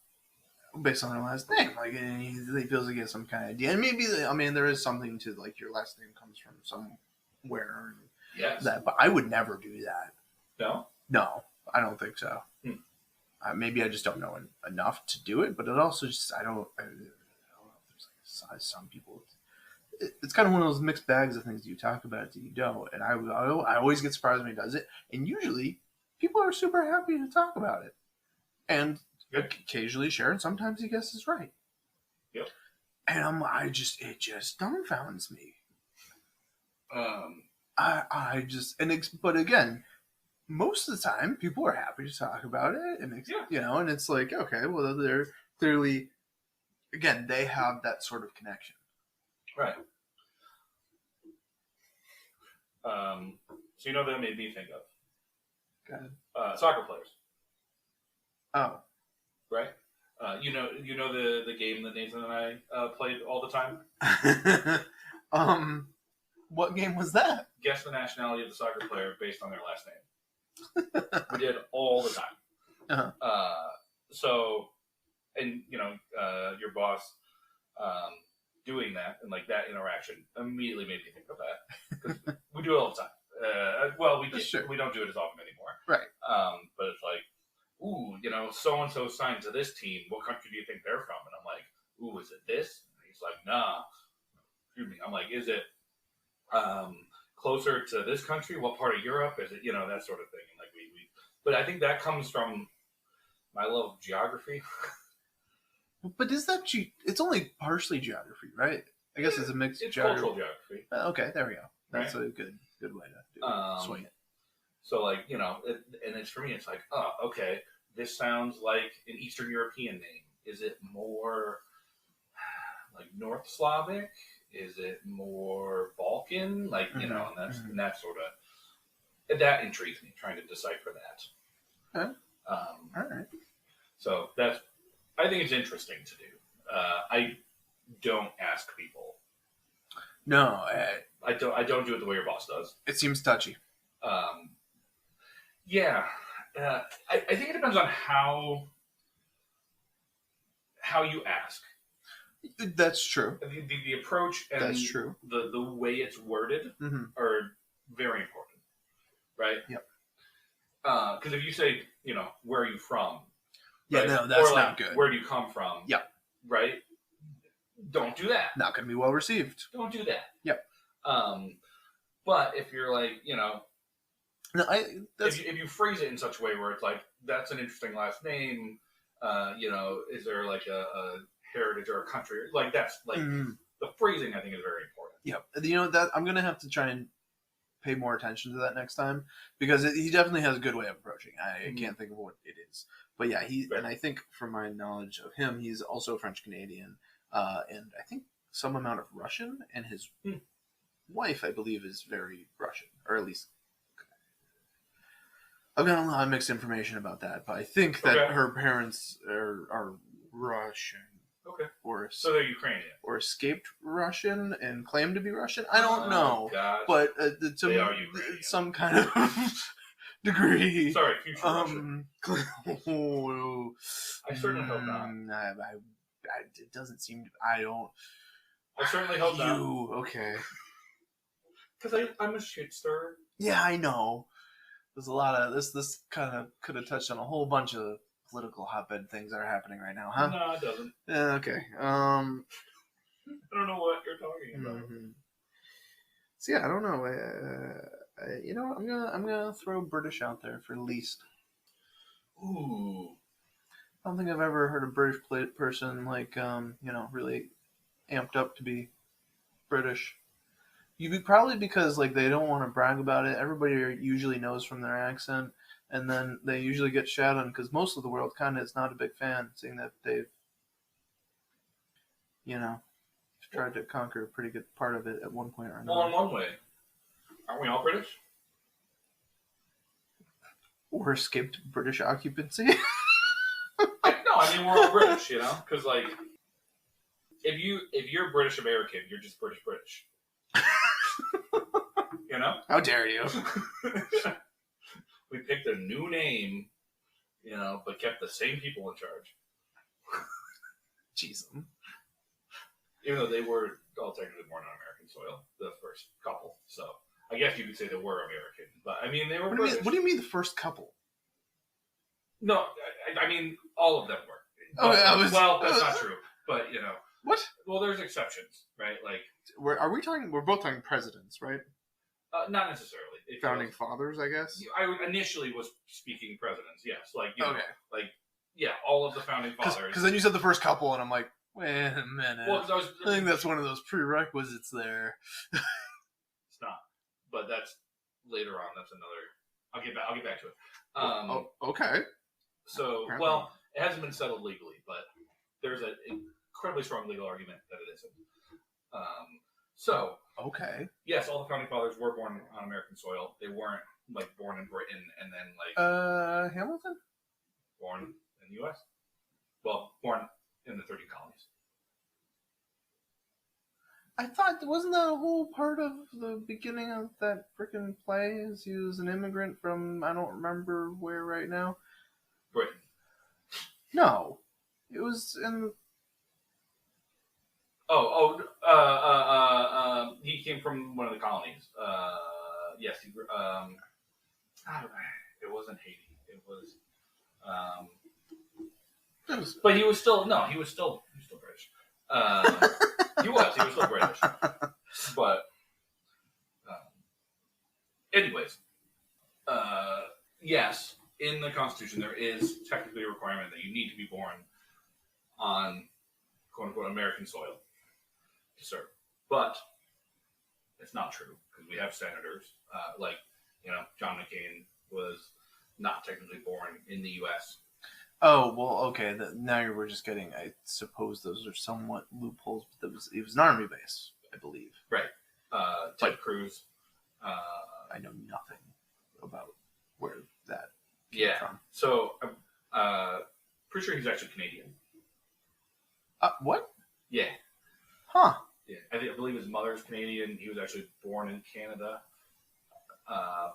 their last name. Like, and he feels he gets some kind of idea, and maybe I mean there is something to like your last name comes from somewhere. Yes. That, but I would never do that. No. No, I don't think so. Hmm. Maybe I just don't know enough to do it, but it also just I don't know if there's like some people. It's kind of one of those mixed bags of things that you talk about that you don't, and I always get surprised when he does it, and usually people are super happy to talk about it, and occasionally share, and sometimes he guesses right. Yep. And it just dumbfounds me. But again, most of the time people are happy to talk about it, and and it's like, okay, well, they're clearly, again, they have that sort of connection, right? So that made me think of go ahead. Soccer players. Oh, right. The game that Nathan and I played all the time. What game was that? Guess the nationality of the soccer player based on their last name. We did all the time. Uh-huh. So, and your boss doing that and like that interaction immediately made me think of that because we do it all the time. Well, we don't do it as often anymore, right? But it's like, ooh, so and so signed to this team. What country do you think they're from? And I'm like, ooh, is it this? And he's like, nah. Excuse me. I'm like, is it closer to this country? What part of Europe is it? That sort of thing. And like but I think that comes from my love of geography. But is that it's only partially geography, right? I guess it's a mixed cultural geography. Okay, there we go. That's right? a good way to swing it. So like, and it's for me, it's like, oh, okay, this sounds like an Eastern European name. Is it more like North Slavic? Is it more Balkan? Like, and that sort of, that intrigues me, trying to decipher that. Okay. All right. So I think it's interesting to do. I don't ask people. No, I don't do it the way your boss does. It seems touchy. Yeah, I think it depends on how you ask. That's true. The approach and that's true. The way it's worded are very important, right? Yep. Because if you say, where are you from? Yeah, right? No, that's or not good. Where do you come from? Yep. Right? Don't do that. Not going to be well received. Don't do that. Yep. But if you're like, no, if you phrase it in such a way where it's like, that's an interesting last name, is there like a heritage or a country? Like that's like the phrasing I think is very important. Yep. That I'm going to have to try and pay more attention to that next time because he definitely has a good way of approaching. I can't think of what it is. But yeah, and I think from my knowledge of him, he's also French Canadian, and I think some amount of Russian, and his wife, I believe, is very Russian, or at least I've got a lot of mixed information about that. But I think that her parents are Russian, so they're Ukrainian, or escaped Russian and claim to be Russian. I don't know, gosh. but they are Ukrainian. Some kind of degree. Sorry, future Russian. I certainly hope not. It doesn't seem to. I don't. I certainly hope not. Okay. Because I'm a shit stirrer. Yeah, I know. There's a lot of this kind of could have touched on a whole bunch of political hotbed things that are happening right now, huh? No, it doesn't. Yeah, okay. I don't know what you're talking about. So yeah, I don't know. I'm gonna throw British out there for least. Ooh. I don't think I've ever heard a British person like really amped up to be British. Probably because like they don't want to brag about it. Everybody usually knows from their accent, and then they usually get shat on because most of the world kind of is not a big fan, seeing that they've tried to conquer a pretty good part of it at one point or another. Well, in one way, Aren't we all British? Or escaped British occupancy. No, I mean we're all British, you know, because like if you're British American, you're just British. You know? How dare you? We picked a new name, you know, but kept the same people in charge. Jeez. Even though they were all technically born on American soil, the first couple. So I guess you could say they were American, but I mean they were British. What do you mean the first couple? No, I mean all of them were. Oh, But, well, that's not true. But you know, what? Well, there's exceptions, right? Like, are we talking? We're both talking presidents, right? not necessarily. Founding fathers, I guess. I initially was speaking presidents. Yes, like you know, Okay. like yeah, all of the founding fathers. Because then you said the first couple, and I'm like, wait a minute. Well, I think that's one of those prerequisites there. It's not, but that's later on. That's another. I'll get back to it. Okay. So, Apparently. well, it hasn't been settled legally, but there's an incredibly strong legal argument that it isn't. So, okay. yes, all the founding fathers were born on American soil. They weren't like born in Britain and then like Hamilton? born in the U.S. Well, born in the 13 colonies. I thought, wasn't that a whole part of the beginning of that freaking play? Is he was an immigrant from, I don't remember where right now. Britain. No. It was in... He came from one of the colonies. Yes, he. It wasn't Haiti. It was. But he was still British. He was still British. But, anyways, yes, in the Constitution there is technically a requirement that you need to be born on quote unquote American soil to serve, but it's not true because we have senators like John McCain was not technically born in the U.S. Oh, well, okay. Now we're just getting, I suppose those are somewhat loopholes, but it was an army base, I believe. Right. Ted Cruz. I know nothing about where that came from. So, pretty sure he's actually Canadian. What? Yeah. Huh. Yeah. I believe his mother's Canadian. He was actually born in Canada.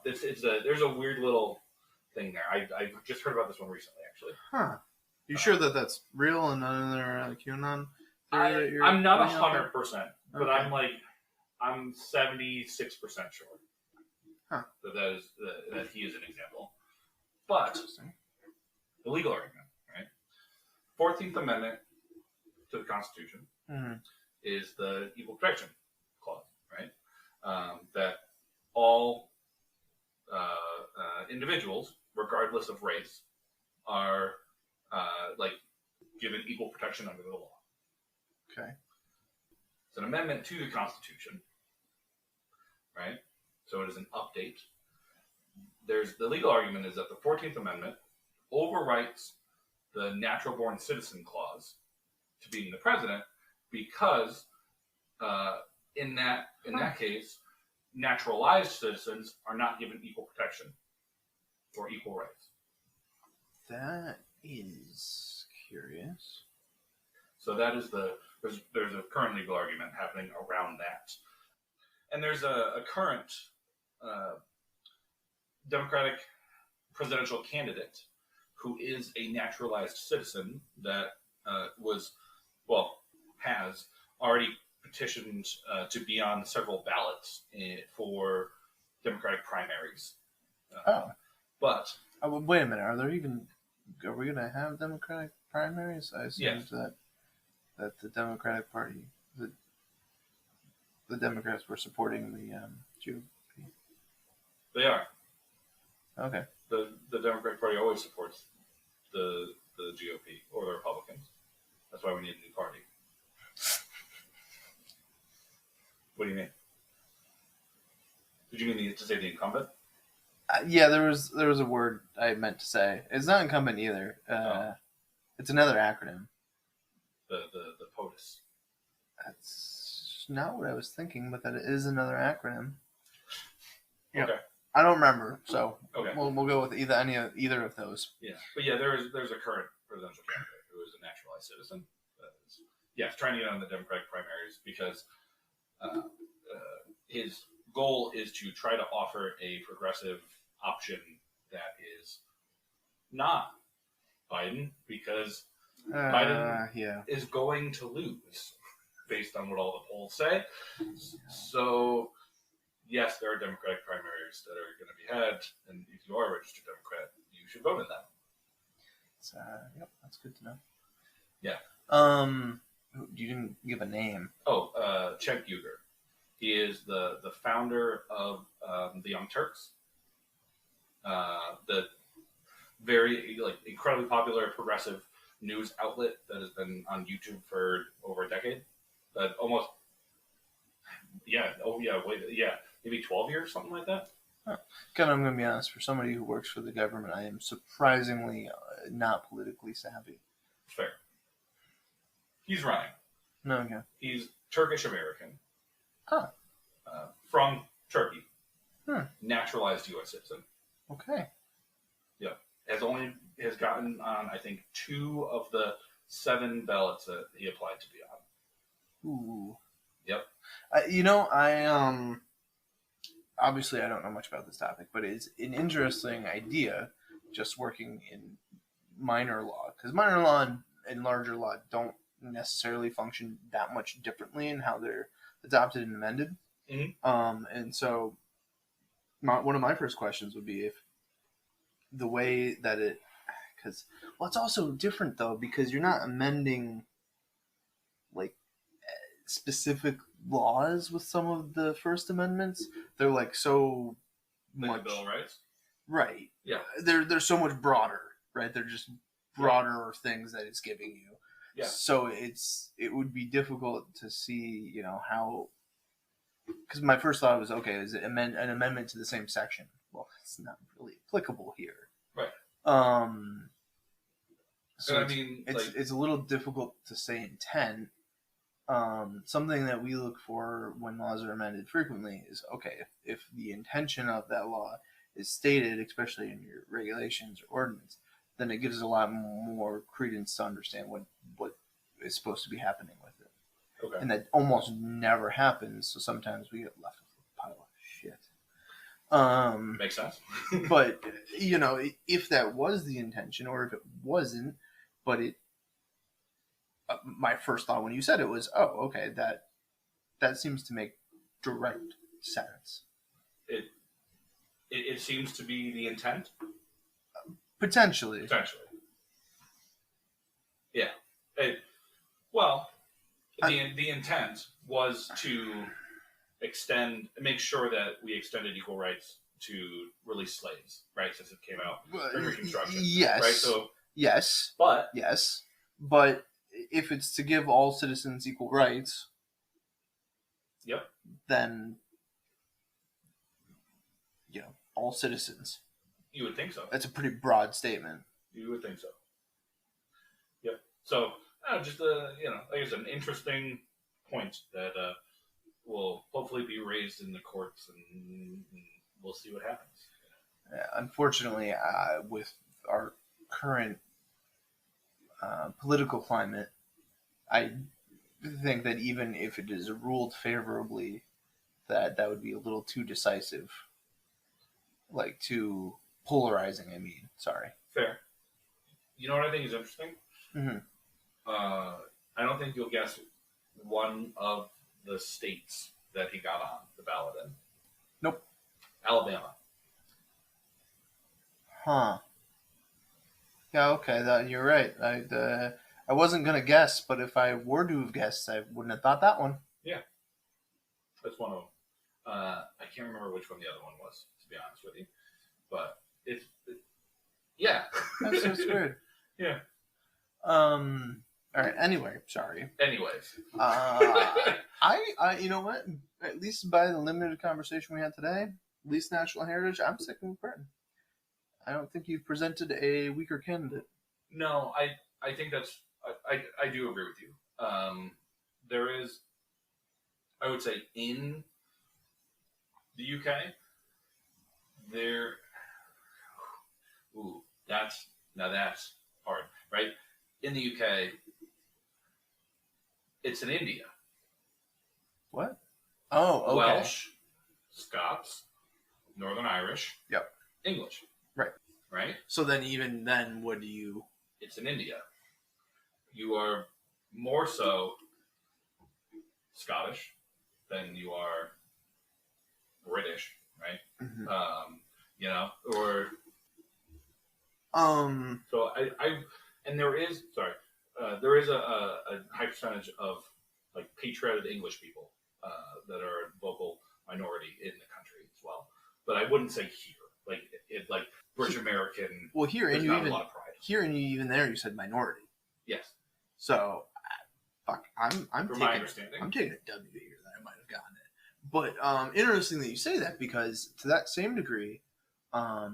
There's a weird little thing there. I just heard about this one recently, actually. Huh. You sure that that's real and not another QAnon theory that you're I'm not putting out there? 100%, but Okay. I'm 76% sure that he is an example. But Interesting. the legal argument, right? 14th Amendment to the Constitution is the Equal Protection Clause, right? That all individuals, regardless of race, are given equal protection under the law. Okay. It's an amendment to the Constitution, right? So it is an update. The legal argument is that the 14th Amendment overwrites the natural born citizen clause to being the president because in that case, naturalized citizens are not given equal protection or equal rights. That is curious. So that is there's a current legal argument happening around that. And there's a current Democratic presidential candidate who is a naturalized citizen that has already petitioned to be on several ballots for Democratic primaries. But wait a minute. Are we going to have Democratic primaries? I assumed that the Democratic Party, the Democrats were supporting the GOP. They are. Okay. The Democratic Party always supports the GOP or the Republicans. That's why we need a new party. What do you mean? Did you mean to say the incumbent? Yeah, there was a word I meant to say. It's not incumbent either. It's another acronym. The POTUS. That's not what I was thinking, but that it is another acronym. Yeah. Okay. I don't remember, so Okay. we'll go with either of those. Yeah, but yeah, there's a current presidential candidate who is a naturalized citizen. That is, yes, trying to get on the Democratic primaries because his goal is to try to offer a progressive option that is not Biden, because Biden Yeah. is going to lose based on what all the polls say. So yes, there are Democratic primaries that are going to be had, and if you are a registered Democrat, you should vote in them. Yep, that's good to know. Yeah. You didn't give a name. Oh, Cenk Uygur. He is the founder of the Young Turks, the very incredibly popular progressive news outlet that has been on YouTube for over a decade. Almost, yeah, maybe 12 years, something like that. God, I'm going to be honest. For somebody who works for the government, I am surprisingly not politically savvy. Fair. He's running. No, okay. He's Turkish American. Oh. From Turkey. Naturalized U.S. citizen. Okay. Yep. Has gotten on, I think, 2 of the 7 ballots that he applied to be on. Ooh. Yep. I obviously I don't know much about this topic, but it's an interesting idea. Just working in minor law, because minor law and larger law don't necessarily function that much differently in how they're adopted and amended. Mm-hmm. And so, one of my first questions would be if the way that because it's also different though, because you're not amending like specific laws with some of the First Amendments. They're like so much the Bill of Rights. Right. Yeah. They're so much broader, right? They're just broader things that it's giving you. Yeah. So it would be difficult to see, how. Because my first thought was, okay, is it an amendment to the same section? Well, it's not really applicable here. Right. So I mean, it's a little difficult to say intent. Something that we look for when laws are amended frequently is, okay, if the intention of that law is stated, especially in your regulations or ordinance, then it gives a lot more credence to understand what is supposed to be happening with it. Okay. And that almost never happens, so sometimes we get left with a pile of shit. Makes sense. But, if that was the intention, or if it wasn't, but it my first thought when you said it was, oh, okay, that seems to make direct sense. It seems to be the intent. Potentially. Yeah. The intent was to make sure that we extended equal rights to release slaves, right? Since it came out during Reconstruction. Yes. Right. So. Yes. But. Yes. But if it's to give all citizens equal rights. Yep. Then. All citizens. You would think so. That's a pretty broad statement. You would think so. Yep. So, just like I said, an interesting point that will hopefully be raised in the courts, and we'll see what happens. Unfortunately, with our current political climate, I think that even if it is ruled favorably, that would be a little too decisive. Like, too polarizing, sorry. Fair. You know what I think is interesting? Mm-hmm. I don't think you'll guess one of the states that he got on the ballot in. Nope. Alabama. Huh. Yeah, okay, you're right. I wasn't going to guess, but if I were to have guessed, I wouldn't have thought that one. Yeah. That's one of them. I can't remember which one the other one was, to be honest with you. But yeah. That's weird. Yeah. All right. Anyway, sorry. Anyways. I you know what? At least by the limited conversation we had today, at least National Heritage, I'm sticking with Britain. I don't think you've presented a weaker candidate. No, I think that's I do agree with you. There is, I would say, in the UK, There. Ooh, that's hard, right? In the UK, it's in India. What? Oh, okay. Welsh, Scots, Northern Irish. Yep. English. Right. Right. So then, even then, what do you? It's in India. You are more so Scottish than you are British, right? Mhm. You know, or so and there is a high percentage of like patriotic English people that are a vocal minority in the country as well. But I wouldn't say here, like British American. Well, here and there's you not even a lot of pride. here and you even there, you said minority. Yes, So, fuck, I'm from taking my understanding. I'm taking a W here that I might have gotten it. But interesting that you say that, because to that same degree, a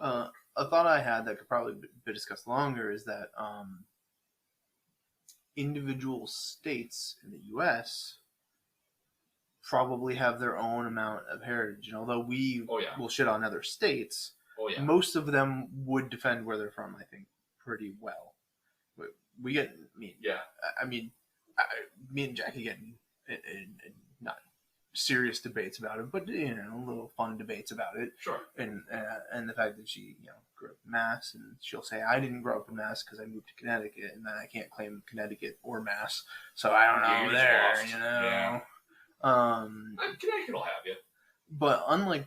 thought I had that could probably be discussed longer is that individual states in the U.S. probably have their own amount of heritage, and although we Oh, yeah. will shit on other states, Oh yeah. most of them would defend where they're from, I think, pretty well. We get, I mean, me and Jackie get in not serious debates about it, but little fun debates about it. Sure. And the fact that she grew up in Mass, and she'll say I didn't grow up in Mass because I moved to Connecticut, and then I can't claim Connecticut or Mass, so I don't know there. Yeah. Connecticut will have you. But unlike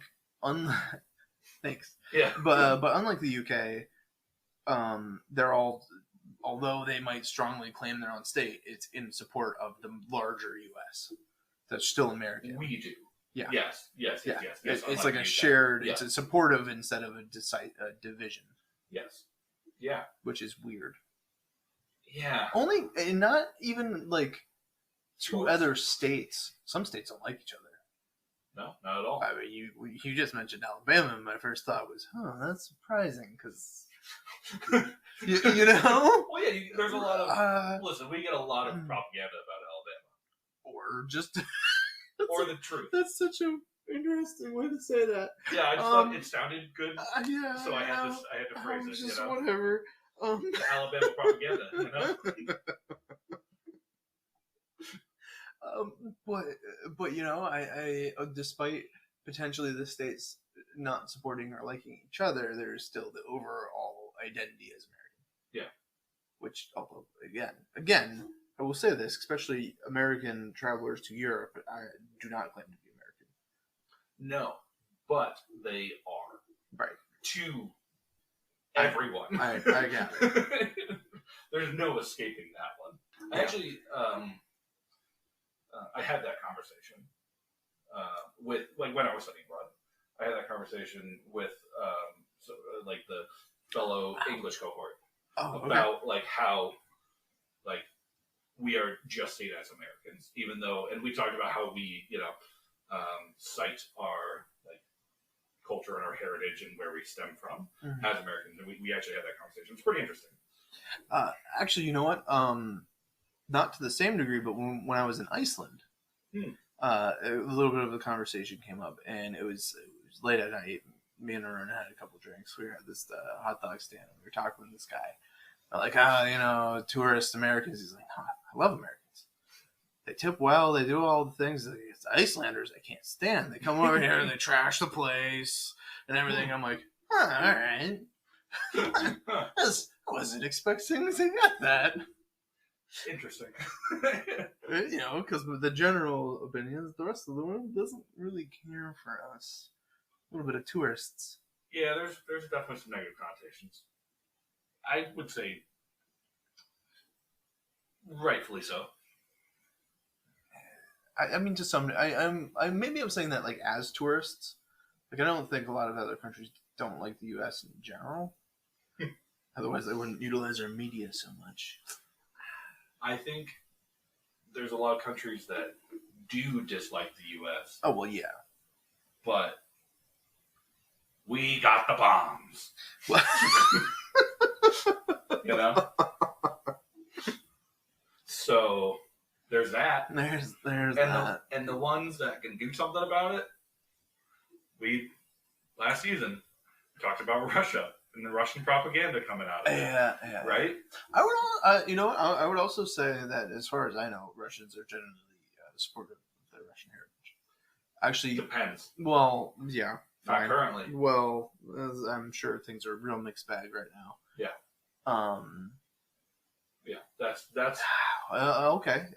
thanks. Yeah. But unlike the UK, they're all, although they might strongly claim their own state, it's in support of the larger U.S. That's still American. We do. Yeah. Yes. It's like a shared. It's a supportive instead of a division. Yes. Yeah. Which is weird. Yeah. Only, and not even like two other states. Some states don't like each other. No, not at all. I mean, you just mentioned Alabama, and my first thought was, that's surprising, because you know. Well, yeah, there's a lot of listen. We get a lot of propaganda about Alabama, or just or the truth. That's such an interesting way to say that. Yeah, I just thought it sounded good. Yeah. So I had to phrase it. Just whatever. The Alabama propaganda, you know. But I despite potentially the states not supporting or liking each other, there's still the overall identity as American. Yeah. Which, although again, I will say this, especially American travelers to Europe, I do not claim to be American. No, but they are. Right. To everyone. I got it. There's no escaping that one. Yeah. Actually, I had that conversation with, like, when I was studying abroad. I had that conversation with the fellow English cohort about like how like we are just seen as Americans, even though, and we talked about how we cite our like culture and our heritage and where we stem from as Americans, and we actually had that conversation. It's pretty interesting. Actually, you know what? Not to the same degree, but when I was in Iceland, a little bit of a conversation came up, and it was late at night. Me and Arun had a couple drinks. We were at this hot dog stand, and we were talking with this guy. Like, tourist Americans. He's like, I love Americans. They tip well. They do all the things. It's Icelanders I can't stand. They come over here and they trash the place and everything. I'm like, all right. I wasn't expecting to get that. Interesting. Because the general opinion is the rest of the world doesn't really care for us. A little bit of tourists. Yeah, there's definitely some negative connotations. I would say rightfully so. I mean, to some, maybe I'm saying that like as tourists, like I don't think a lot of other countries don't like the U.S. in general. Otherwise, they wouldn't utilize our media so much. I think there's a lot of countries that do dislike the U.S. Oh, well, yeah. But we got the bombs. You know? So there's that. There's that. And the ones that can do something about it, we last season, we talked about Russia and the Russian propaganda coming out of it, Yeah. right? I would, you know, I would also say that as far as I know, Russians are generally supportive of their Russian heritage. Actually, Depends. well, yeah, Not fine. currently. Well, I'm sure things are a real mixed bag right now. Yeah. Yeah, that's okay.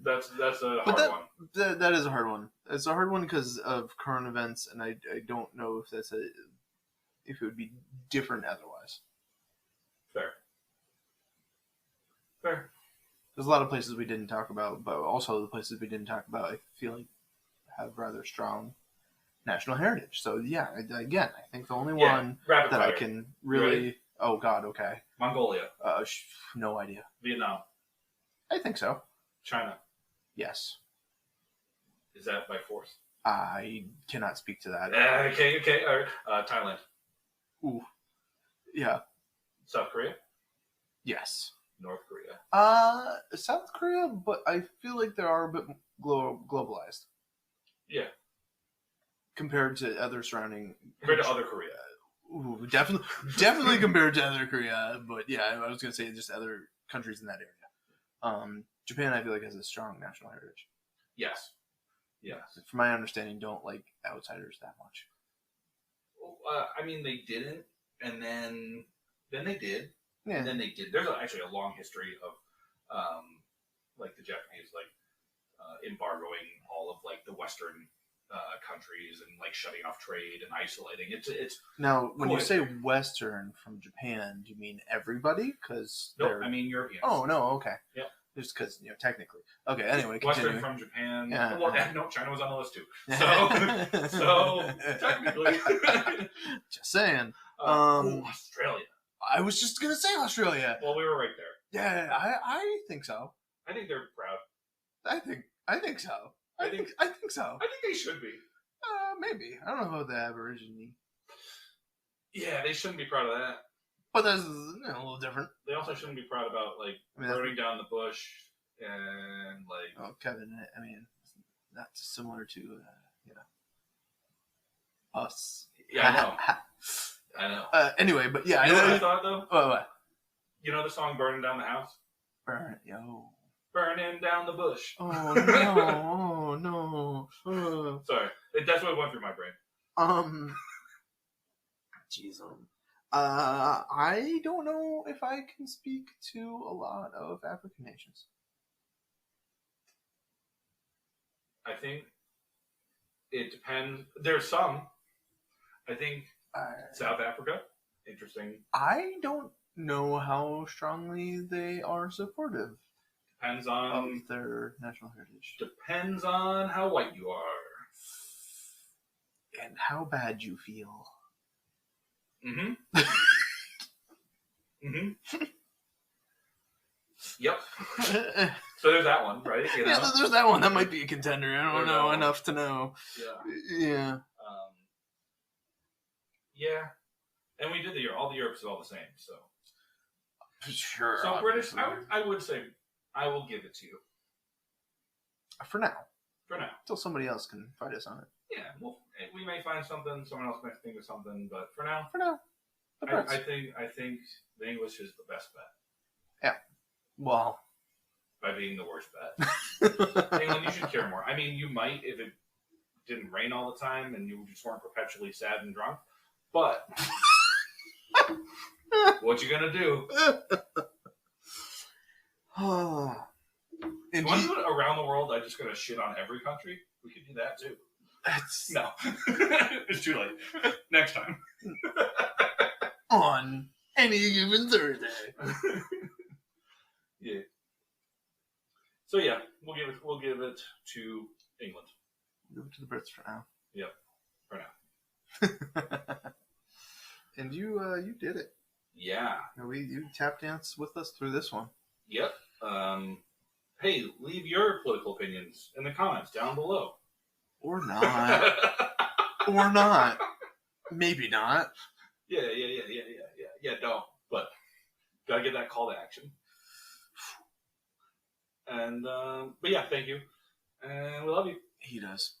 that's a But hard one. That is a hard one. It's a hard one because of current events, and I don't know if if it would be different otherwise. Fair. There's a lot of places we didn't talk about, but also the places we didn't talk about, I feel like have rather strong national heritage. So yeah, again, I think the only one rapid that fire. I can really. Oh God, okay. Mongolia, No idea. Vietnam, I think so. China. Yes. Is that by force? I cannot speak to that. Okay. All right. Thailand. Ooh. Yeah. South Korea. Yes. North Korea. South Korea, but I feel like they are a bit globalized. Yeah. Compared to other surrounding. Compared to other Korea. Ooh, definitely compared to other Korea, but yeah, I was gonna say just other countries in that area. Japan, I feel like has a strong national heritage. Yes. From my understanding, don't like outsiders that much. I mean, they didn't, and then they did, Yeah. and then they did. There's actually a long history of, like the Japanese, like embargoing all of like the Western countries and like shutting off trade and isolating. It's Now, when cool you say Western from Japan, do you mean everybody? Because nope. I mean Europeans. Oh no, okay. Yeah. Just because technically. Okay. Anyway, Western continue. from Japan. Yeah. Well, no, China was on the list too. So technically, just saying. Australia. I was just gonna say Australia. Well, we were right there. Yeah, I think so. I think they're proud. I think so. I think so. I think they should be. Maybe. I don't know about the Aborigine. Yeah, they shouldn't be proud of that. But that's a little different. They also shouldn't be proud about like burning down the bush and like. Oh, Kevin. I mean, that's similar to us. Yeah, I know. Anyway, but yeah, You know what I thought though? What? You know the song "Burning Down the House"? Burning down the bush. Oh no! Oh no! Sorry, that's what went through my brain. Jeez. I don't know if I can speak to a lot of African nations. I think it depends. There's some. I think South Africa, interesting. I don't know how strongly they are supportive. Depends on of their national heritage. Depends on how white you are. And how bad you feel. Mm-hmm. Mm-hmm. Yep. So there's that one, right? You know? Yeah, there's that one. That might be a contender. I don't know enough to know. Yeah. Yeah. And we did all the Europes are all the same, so. Sure. So British, I would say, I will give it to you. For now. Until somebody else can fight us on it. Yeah, well, we may find something. Someone else might think of something, but for now, I think the English is the best bet. Yeah. Well, by being the worst bet. England, you should care more. I mean, you might if it didn't rain all the time and you just weren't perpetually sad and drunk. But what you gonna do? And around the world, I'm just gonna shit on every country. We could do that too. No, it's too late. Next time. On any given Thursday. Yeah. So yeah, we'll give it to England. Give it to the Brits for now. Yep, for now. And you did it. Yeah. You tap danced with us through this one. Yep. Hey, leave your political opinions in the comments down below. Or not. Or not. Maybe not. Yeah. Don't. But gotta get that call to action. And but yeah, thank you, and we love you. He does.